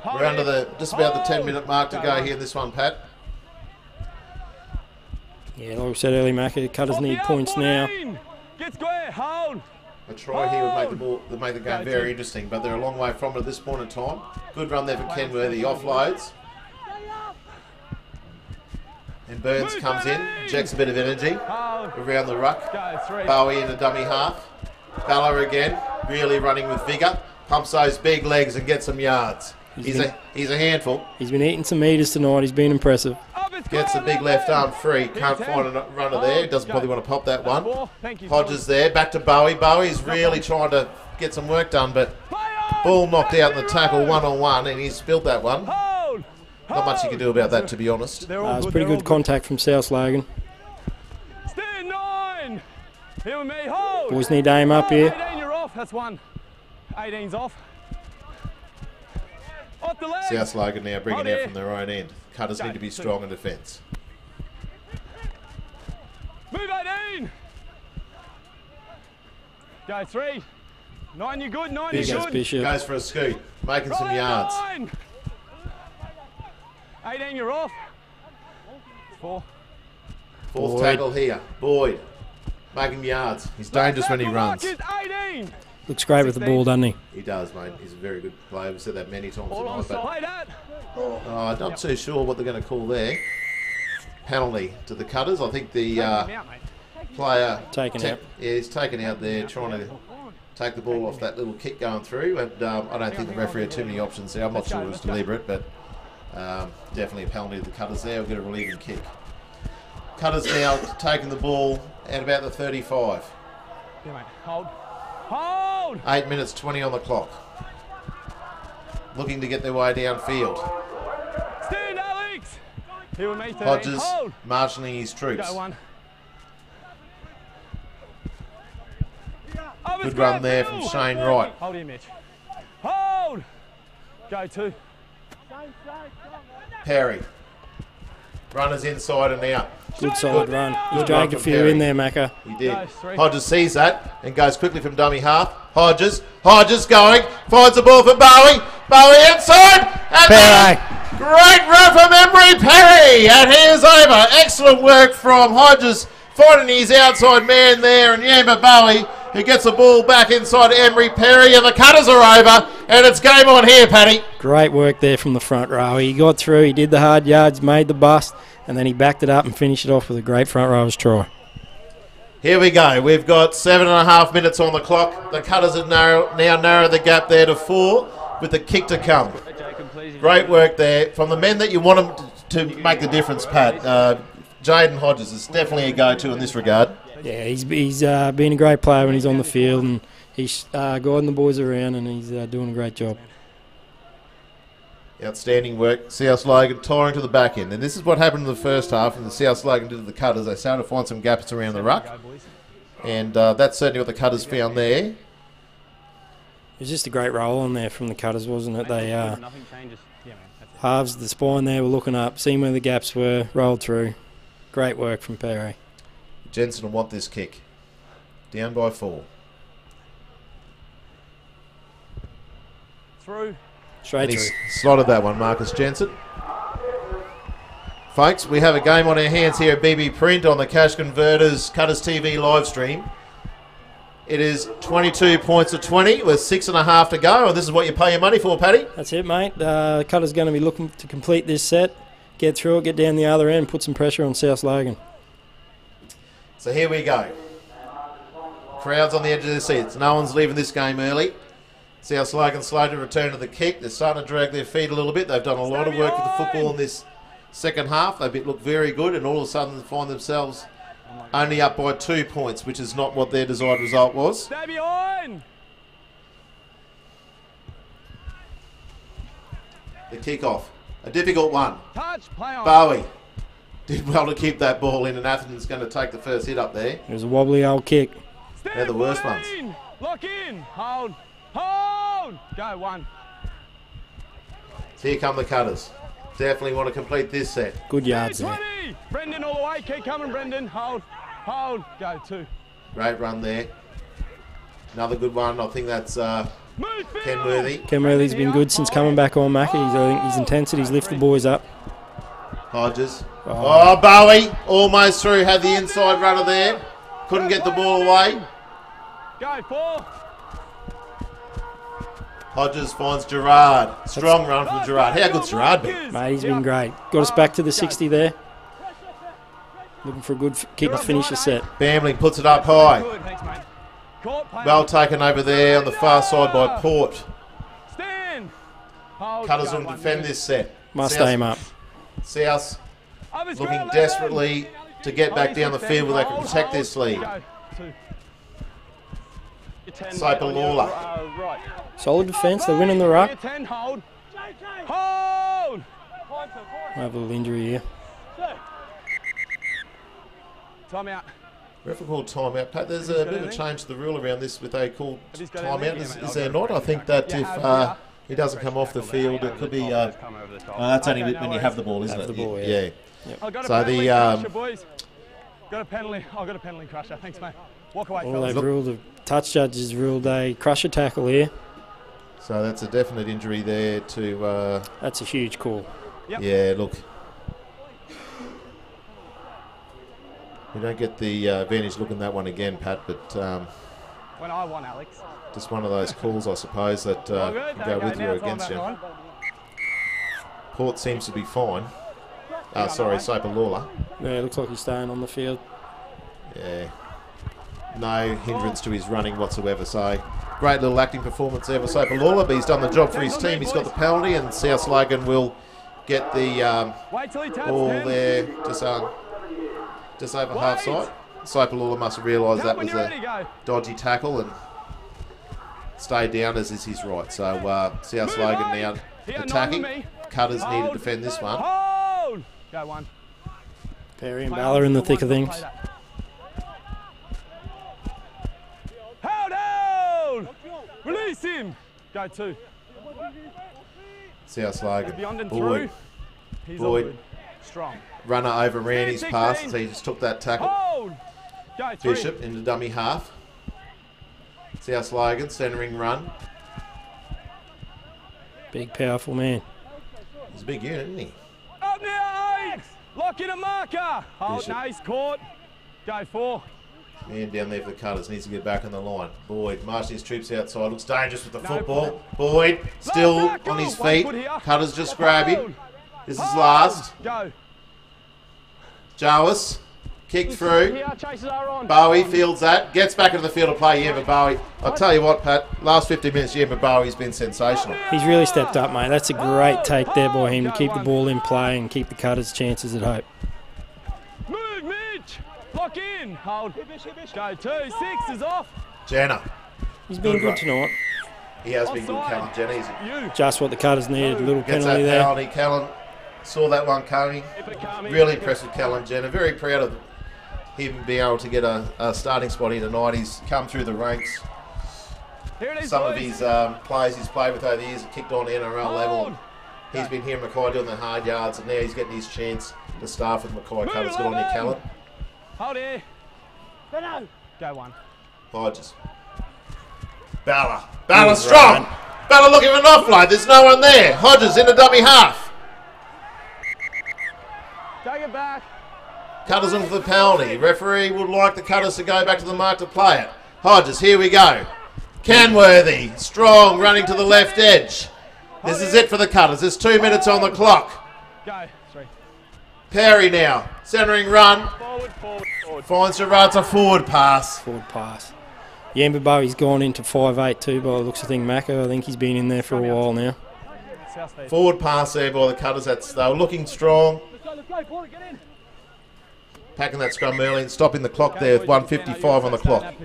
We're under the just about the 10-minute mark to go here in this one, Pat. Yeah, like we said earlier, Mackay, Cutters need points now. Get square, hold. A try here would make the game very interesting, but they're a long way from it at this point in time. Good run there for Kenworthy, offloads. And Burns comes in, injects a bit of energy around the ruck. Bowie in the dummy half. Balla again, really running with vigour. Pumps those big legs and gets some yards. He's a handful. He's been eating some meters tonight. He's been impressive. Gets the big left arm free. Can't find a runner there. Doesn't probably want to pop that one. Hodges there. Back to Bowie. Bowie's really trying to get some work done, but ball knocked out in the tackle one-on-one, and he's spilled that one. Not much you can do about that, to be honest. It was pretty good contact from South Logan. Stand 9. Here with me. Hold. Boys need to aim up here. 18, you're off. That's 1. 18's off. Off the leg. South Logan now bringing out from their own end. Cutters need to be strong in defence. Move 18. Go 3. 9, you good. 9, you good. Bishop. Goes for a scoot, making some yards. 9. 18, you're off. 4. Fourth tackle here. Boyd making yards. He's dangerous when he runs. 18. Looks great with the ball, doesn't he? He does, mate. He's a very good player. We've said that many times tonight. Play that. I'm not too sure what they're going to call there. Penalty to the Cutters. I think the player taken out. Yeah, he's taken out there, trying to take the ball off that little kick going through. And I don't think the referee had too many options there. I'm not sure it was deliberate, but definitely a penalty to the Cutters there. We'll get a relieving kick. Cutters now taking the ball at about the 35. Yeah, mate. Hold. Hold! 8 minutes 20 on the clock. Looking to get their way downfield. Stand, Alex! Here with me, 13. Hodges Hold. marshalling his troops. Go 1. Good run there from Shane Wright. Hold here, Mitch. Hold! Go 2. Perry. Runners inside and out. Good solid run. He's dragged a few in there, Mackay. He did. Hodges sees that and goes quickly from dummy half. Hodges going, finds the ball for Bowie. Bowie inside. And great run from Emery Perry. And here's over. Excellent work from Hodges, finding his outside man there, and Yamba Bowie, who gets the ball back inside Emery Perry, and the Cutters are over, and it's game on here, Paddy. Great work there from the front row. He got through, he did the hard yards, made the bust, and then he backed it up and finished it off with a great front rower's try. Here we go. We've got 7.5 minutes on the clock. The Cutters have now narrowed the gap there to 4 with the kick to come. Great work there from the men that you want them to make the difference, Pat. Jaden Hodges is definitely a go-to in this regard. Yeah, he's been a great player when he's on the field, and he's guiding the boys around, and he's doing a great job. Outstanding work. South Logan tiring to the back end. And this is what happened in the first half, and the South Logan did to the Cutters. They started to find some gaps around the ruck. And that's certainly what the Cutters found there. It was just a great roll on there from the Cutters, wasn't it? They halves the spine there, were looking up, seeing where the gaps were, rolled through. Great work from Perry. Jensen will want this kick. Down by 4. Through. Straight through. Slotted that one, Marcus Jensen. Folks, we have a game on our hands here at BB Print on the Cash Converters Cutters TV live stream. It is 22 points to 20 with 6.5 to go, and this is what you pay your money for, Paddy. That's it, mate. Cutters going to be looking to complete this set, get through it, get down the other end, put some pressure on South Logan. So here we go. Crowds on the edge of their seats. No one's leaving this game early. South Logan slow to return to the kick. They're starting to drag their feet a little bit. They've done a lot of work with the football in this second half. They've looked very good, and all of a sudden find themselves only up by 2 points, which is not what their desired result was. Stay behind. The kickoff, a difficult one. Touch, play on. Bowie did well to keep that ball in, and Atherton's going to take the first hit up there. It was a wobbly old kick. They're the worst ones. Lock in. Hold. Hold. Go, 1. So here come the Cutters. Definitely want to complete this set. Good yards there. Brendan all the way. Keep coming, Brendan. Hold. Hold. Go, 2. Great run there. Another good one. I think that's Ken Worthy. Ken Worthy's been good since coming back on Mackay. I think his intensity's lifted the boys up. Hodges. Oh, Bowie almost through. Had the inside runner there. Couldn't get the ball away. Go, 4. Hodges finds Gerard. Strong run from Gerard. How good's Gerard been? Mate, he's been great. Got us back to the 60 there. Looking for a good kick to finish the set. Bamling puts it up high. Well taken over there on the far side by Port. Cutters will defend this set. Must aim up. South looking desperately to get back down the field where they can protect this lead. Soper Lawler. Solid defence, they're winning the ruck. Hold. Hold. I have a little injury here. Time out. Referee called timeout. Pat, there's a bit of a change to the rule around this with a called timeout. Is there not? I think that if he doesn't come off the field, it could be. That's only when you have the ball, isn't it? The ball, yeah. Yep. So the got a penalty. I got a penalty crusher. Thanks, mate. Walk away. They've ruled, the touch judges ruled a crusher tackle here. So that's a definite injury there to. That's a huge call. Yep. Yeah, look. We don't get the advantage looking that one again, Pat, but when I won, Alex. Just one of those calls, I suppose, that can go with you or against you. Port seems to be fine. Sorry, Soper Lawler. Yeah, it looks like he's staying on the field. Yeah. No hindrance to his running whatsoever, so great little acting performance there for Soper Lawler, but he's done the job for his team. He's got the penalty, and South Logan will get the ball there just over half side. Soper Lawler must have realised that was a dodgy tackle and stayed down, as is his right. So South Logan now attacking. Cutters need to defend this one. Go, 1. Perry and Balla in the thick of things. Hold! Release him! Go, 2. South Logan. Boyd. Boyd. Strong. Runner overran his pass, so he just took that tackle. Go, 3. Bishop into dummy half. South Logan, centering run. Big, powerful man. He's a big unit, isn't he? Up near 8! Lock in a marker! Hold, Bishop. no, he's caught. Go, 4. Man down there for the Cutters, needs to get back on the line. Boyd marching his troops outside, looks dangerous with the football. Boyd still on his feet. Cutters just grab him. This is last. Go. Jarvis, kick through. Bowie fields that, gets back into the field of play. Yemma Bowie. I'll tell you what, Pat, last 50 minutes, Yemma Bowie's been sensational. He's really stepped up, mate. That's a great take there by him to keep the ball in play and keep the Cutters' chances at hope. Move, Mitch! Lock in! Hold. Go, 2. 6 is off. Jenner. He's been good tonight. He has been good, Callan Jenner. Just what the Cutters needed. A little Gets penalty that there. penalty. Callan saw that one coming. Really impressed with Callan Jenner. Very proud of him being able to get a starting spot here tonight. He's come through the ranks. Some of his players he's played with over the years have kicked on NRL level. He's been here in Mackay doing the hard yards, and now he's getting his chance to start with Mackay Cutters. Good on you, Callan. Hold here. Go one. Hodges. Balla strong. Balla looking for an offload. There's no one there. Hodges in the dummy half. Take it back. Cutters in for the penalty. Referee would like the Cutters to go back to the mark to play it. Hodges, here we go. Canworthy, strong, running to the left edge. This is it for the Cutters. There's 2 minutes on the clock. Go. 3. Perry now, centering run. Forward. Finds Gerard's a forward pass. Forward pass. Yambo, he's gone into 5'8" too by the looks of things. Mackay, I think he's been in there for a while now. Forward pass there by the Cutters. They were looking strong. Packing that scrum early and stopping the clock there with 1:55 on the clock.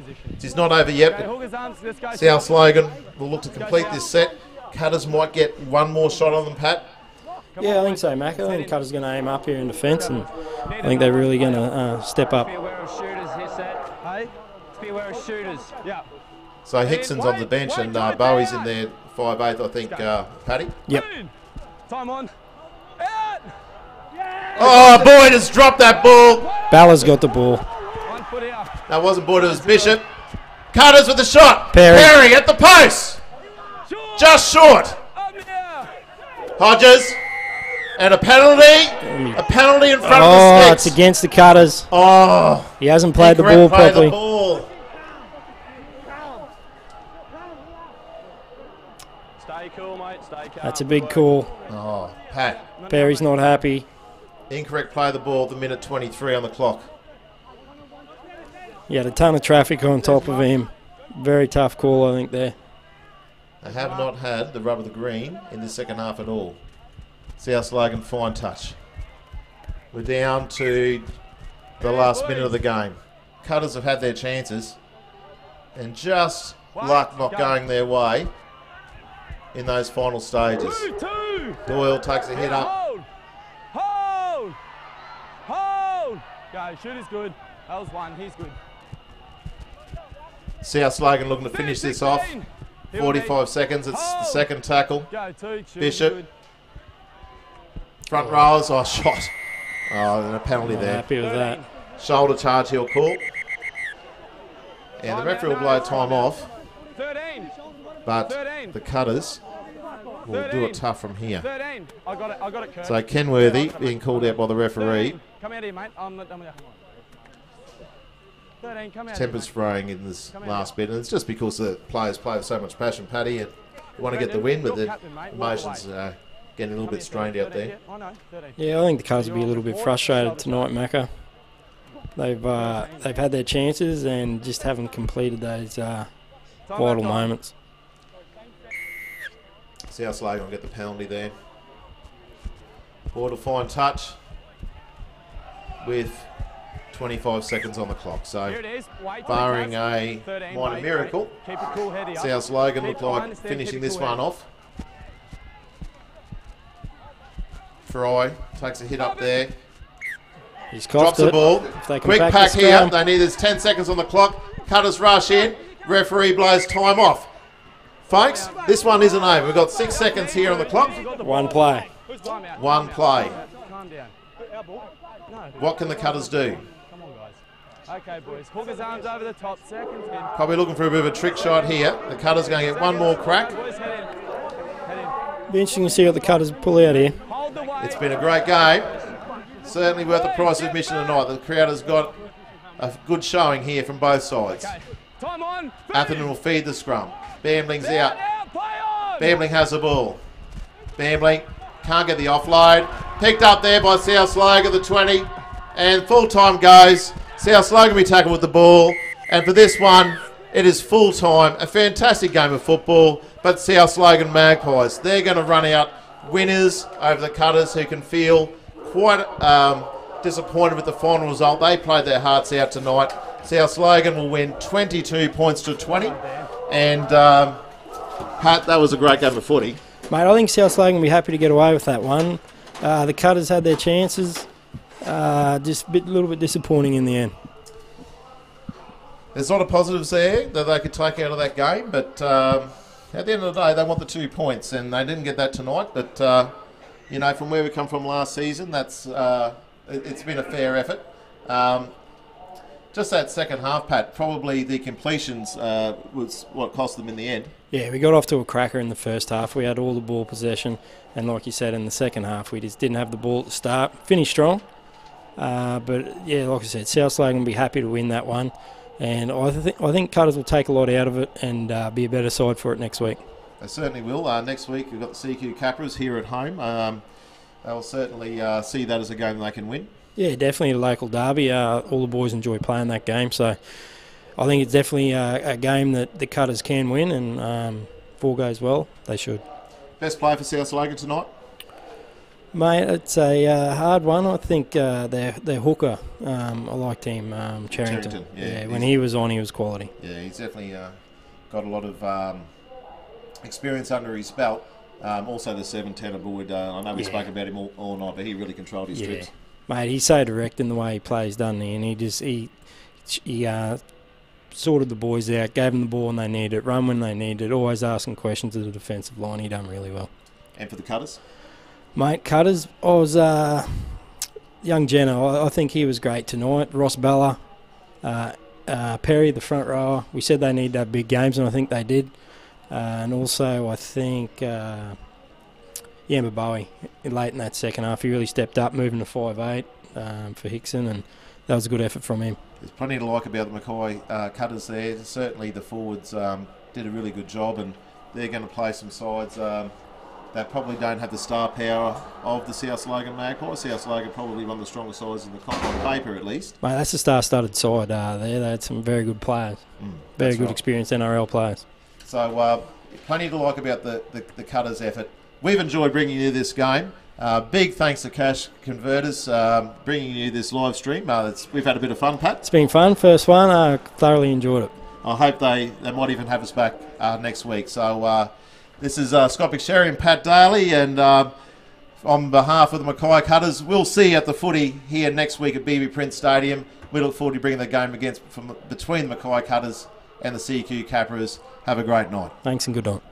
It's not over yet, but South Logan will look to complete this set. Cutters might get one more shot on them, Pat. Yeah, I think so, Mackay. I think Cutters going to aim up here in defence, and I think they're really going to step up. Be aware of shooters here, set. Hey? Be aware of shooters. Yeah. So Hickson's on the bench and Bowie's in there 5'8", I think, Paddy. Yep. Time on. Oh, Boyd has dropped that ball. Balla's got the ball. That wasn't Boyd, it was Bishop. Cutters with the shot. Perry at the post. Just short. Hodges. And a penalty. A penalty in front of the sticks. It's against the Cutters. Oh. He hasn't played the ball properly. Stay cool, mate. Stay calm. That's a big call. Oh, Pat. Perry's not happy. Incorrect play of the ball at the minute 23 on the clock. He had a ton of traffic on top of him. Very tough call, I think, there. They have not had the rub of the green in the second half at all. South Logan, fine touch. We're down to the last minute of the game. Cutters have had their chances, and just luck not going their way in those final stages. Doyle takes a hit up. Hold! Go, shoot is good. That was one, he's good. South Logan looking to finish this off. 45 seconds, it's the second tackle. Bishop. Front rowers, shot. And a penalty there. Happy with that. Shoulder charge he'll call. And the referee will blow time off. But the Cutters will do it tough from here. I got it, Kurt. So Kenworthy being called out by the referee. Come out here, mate. I'm not done with you. 13, come out. Temper spraying in this last bit, and it's just because the players play with so much passion, Paddy, and you want to get the win, but the emotions getting a little bit strained out there. Yeah, I think the Cutters will be a little bit frustrated tonight, Mackay. They've had their chances and just haven't completed those vital moments. South Logan will get the penalty there. Boyd will find touch with 25 seconds on the clock. So, barring a minor miracle, South Logan look like finishing this one off. Fry takes a hit up there. He's drops the ball. Quick pack here. They need, there's 10 seconds on the clock. Cutters rush in. Referee blows time off. Folks, this one isn't over. We've got 6 seconds here on the clock. One play. One play. What can the Cutters do? Come on, guys. Okay, boys. Hook his arms over the top. Seconds in. Probably looking for a bit of a trick shot here. The Cutters going to get one more crack. Be interesting to see what the Cutters pull out here. It's been a great game. Certainly worth the price of admission tonight. The crowd has got a good showing here from both sides. Atherton will feed the scrum. Bambling's out. Bambling has the ball. Bambling can't get the offload. Picked up there by South Logan, the 20. And full time goes. South Logan will be tackled with the ball. And for this one, it is full time. A fantastic game of football. But South Logan Magpies, they're going to run out winners over the Cutters, who can feel quite disappointed with the final result. They played their hearts out tonight. South Logan will win 22 points to 20. And Pat, that was a great game of footy. Mate, I think South Logan will be happy to get away with that one. The Cutters had their chances. Just a little bit disappointing in the end. there's a lot of positives there that they could take out of that game, but at the end of the day, they want the 2 points, and they didn't get that tonight. But you know, from where we come from last season, that's it's been a fair effort. Just that second half, Pat, probably the completions was what cost them in the end. Yeah, we got off to a cracker in the first half. We had all the ball possession, and like you said, in the second half, we just didn't have the ball at the start. Finished strong, but yeah, like I said, South Logan will be happy to win that one, and I think Cutters will take a lot out of it and be a better side for it next week. They certainly will. Next week we've got the CQ Capras here at home. They'll certainly see that as a game they can win. Yeah, definitely a local derby. All the boys enjoy playing that game, so I think it's definitely a game that the Cutters can win, and if all goes well, they should. Best player for South Logan tonight? Mate, it's a hard one. I think their hooker, I liked him, Charrington. Yeah, when he was on, he was quality. Yeah, he's definitely got a lot of experience under his belt. Also the 7-10 aboard. I know we spoke about him all night, but he really controlled his trips. Mate, he's so direct in the way he plays, doesn't he? And he sorted the boys out, gave them the ball when they needed it, run when they needed it, always asking questions to the defensive line. He done really well. And for the Cutters? Mate, Cutters, I was young Jenna. I think he was great tonight. Ross Bella, Perry, the front rower. We said they need to have big games, and I think they did. And also, I think Yamba Bowie, late in that second half, he really stepped up, moving to 5'8" for Hickson, and that was a good effort from him. There's plenty to like about the Mackay Cutters there. Certainly the forwards did a really good job, and they're going to play some sides that probably don't have the star power of the South Logan Magpies. South Logan probably one of the strongest sides in the comp on paper, at least. Mate, that's a star-studded side there. They had some very good players, very good experienced NRL players. So plenty to like about the Cutters' effort. We've enjoyed bringing you this game. Big thanks to Cash Converters bringing you this live stream. We've had a bit of fun, Pat. It's been fun. First one, I thoroughly enjoyed it. I hope they might even have us back next week. So this is Scott McSherry and Pat Daly, and on behalf of the Mackay Cutters, we'll see you at the footy here next week at BB Prince Stadium. We look forward to bringing the game between the Mackay Cutters and the CQ Capras. Have a great night. Thanks and good night.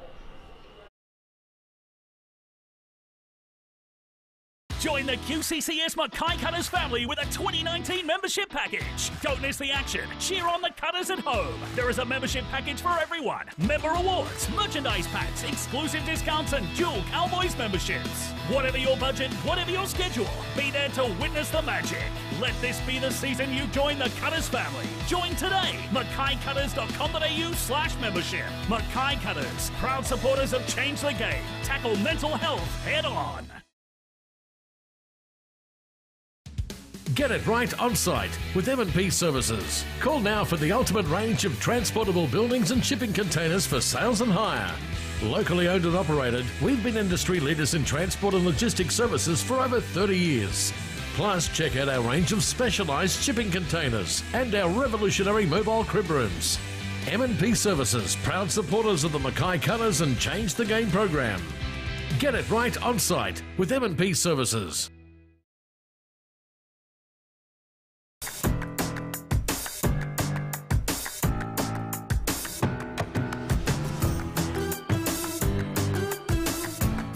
Join the QCCS Mackay Cutters family with a 2019 membership package. Don't miss the action. Cheer on the Cutters at home. There is a membership package for everyone. Member rewards, merchandise packs, exclusive discounts, and dual Cowboys memberships. Whatever your budget, whatever your schedule, be there to witness the magic. Let this be the season you join the Cutters family. Join today. MackayCutters.com.au/membership. Mackay Cutters, proud supporters of Change the Game. Tackle mental health head on. Get it right on site with M&P Services. Call now for the ultimate range of transportable buildings and shipping containers for sales and hire. Locally owned and operated, we've been industry leaders in transport and logistics services for over 30 years. Plus, check out our range of specialised shipping containers and our revolutionary mobile crib rooms. M&P Services, proud supporters of the Mackay Cutters and Change the Game program. Get it right on site with M&P Services.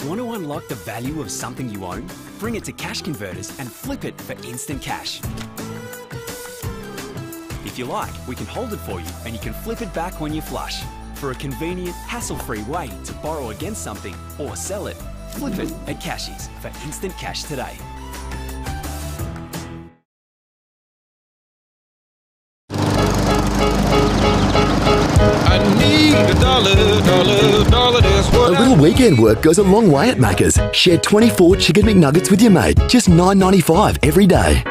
Want to unlock the value of something you own? Bring it to Cash Converters and flip it for instant cash. If you like, we can hold it for you and you can flip it back when you flush. For a convenient, hassle-free way to borrow against something or sell it, flip it at Cashies for instant cash today. I need a dollar, that's what A little weekend work goes a long way at Macca's. Share 24 Chicken McNuggets with your mate, just $9.95 every day.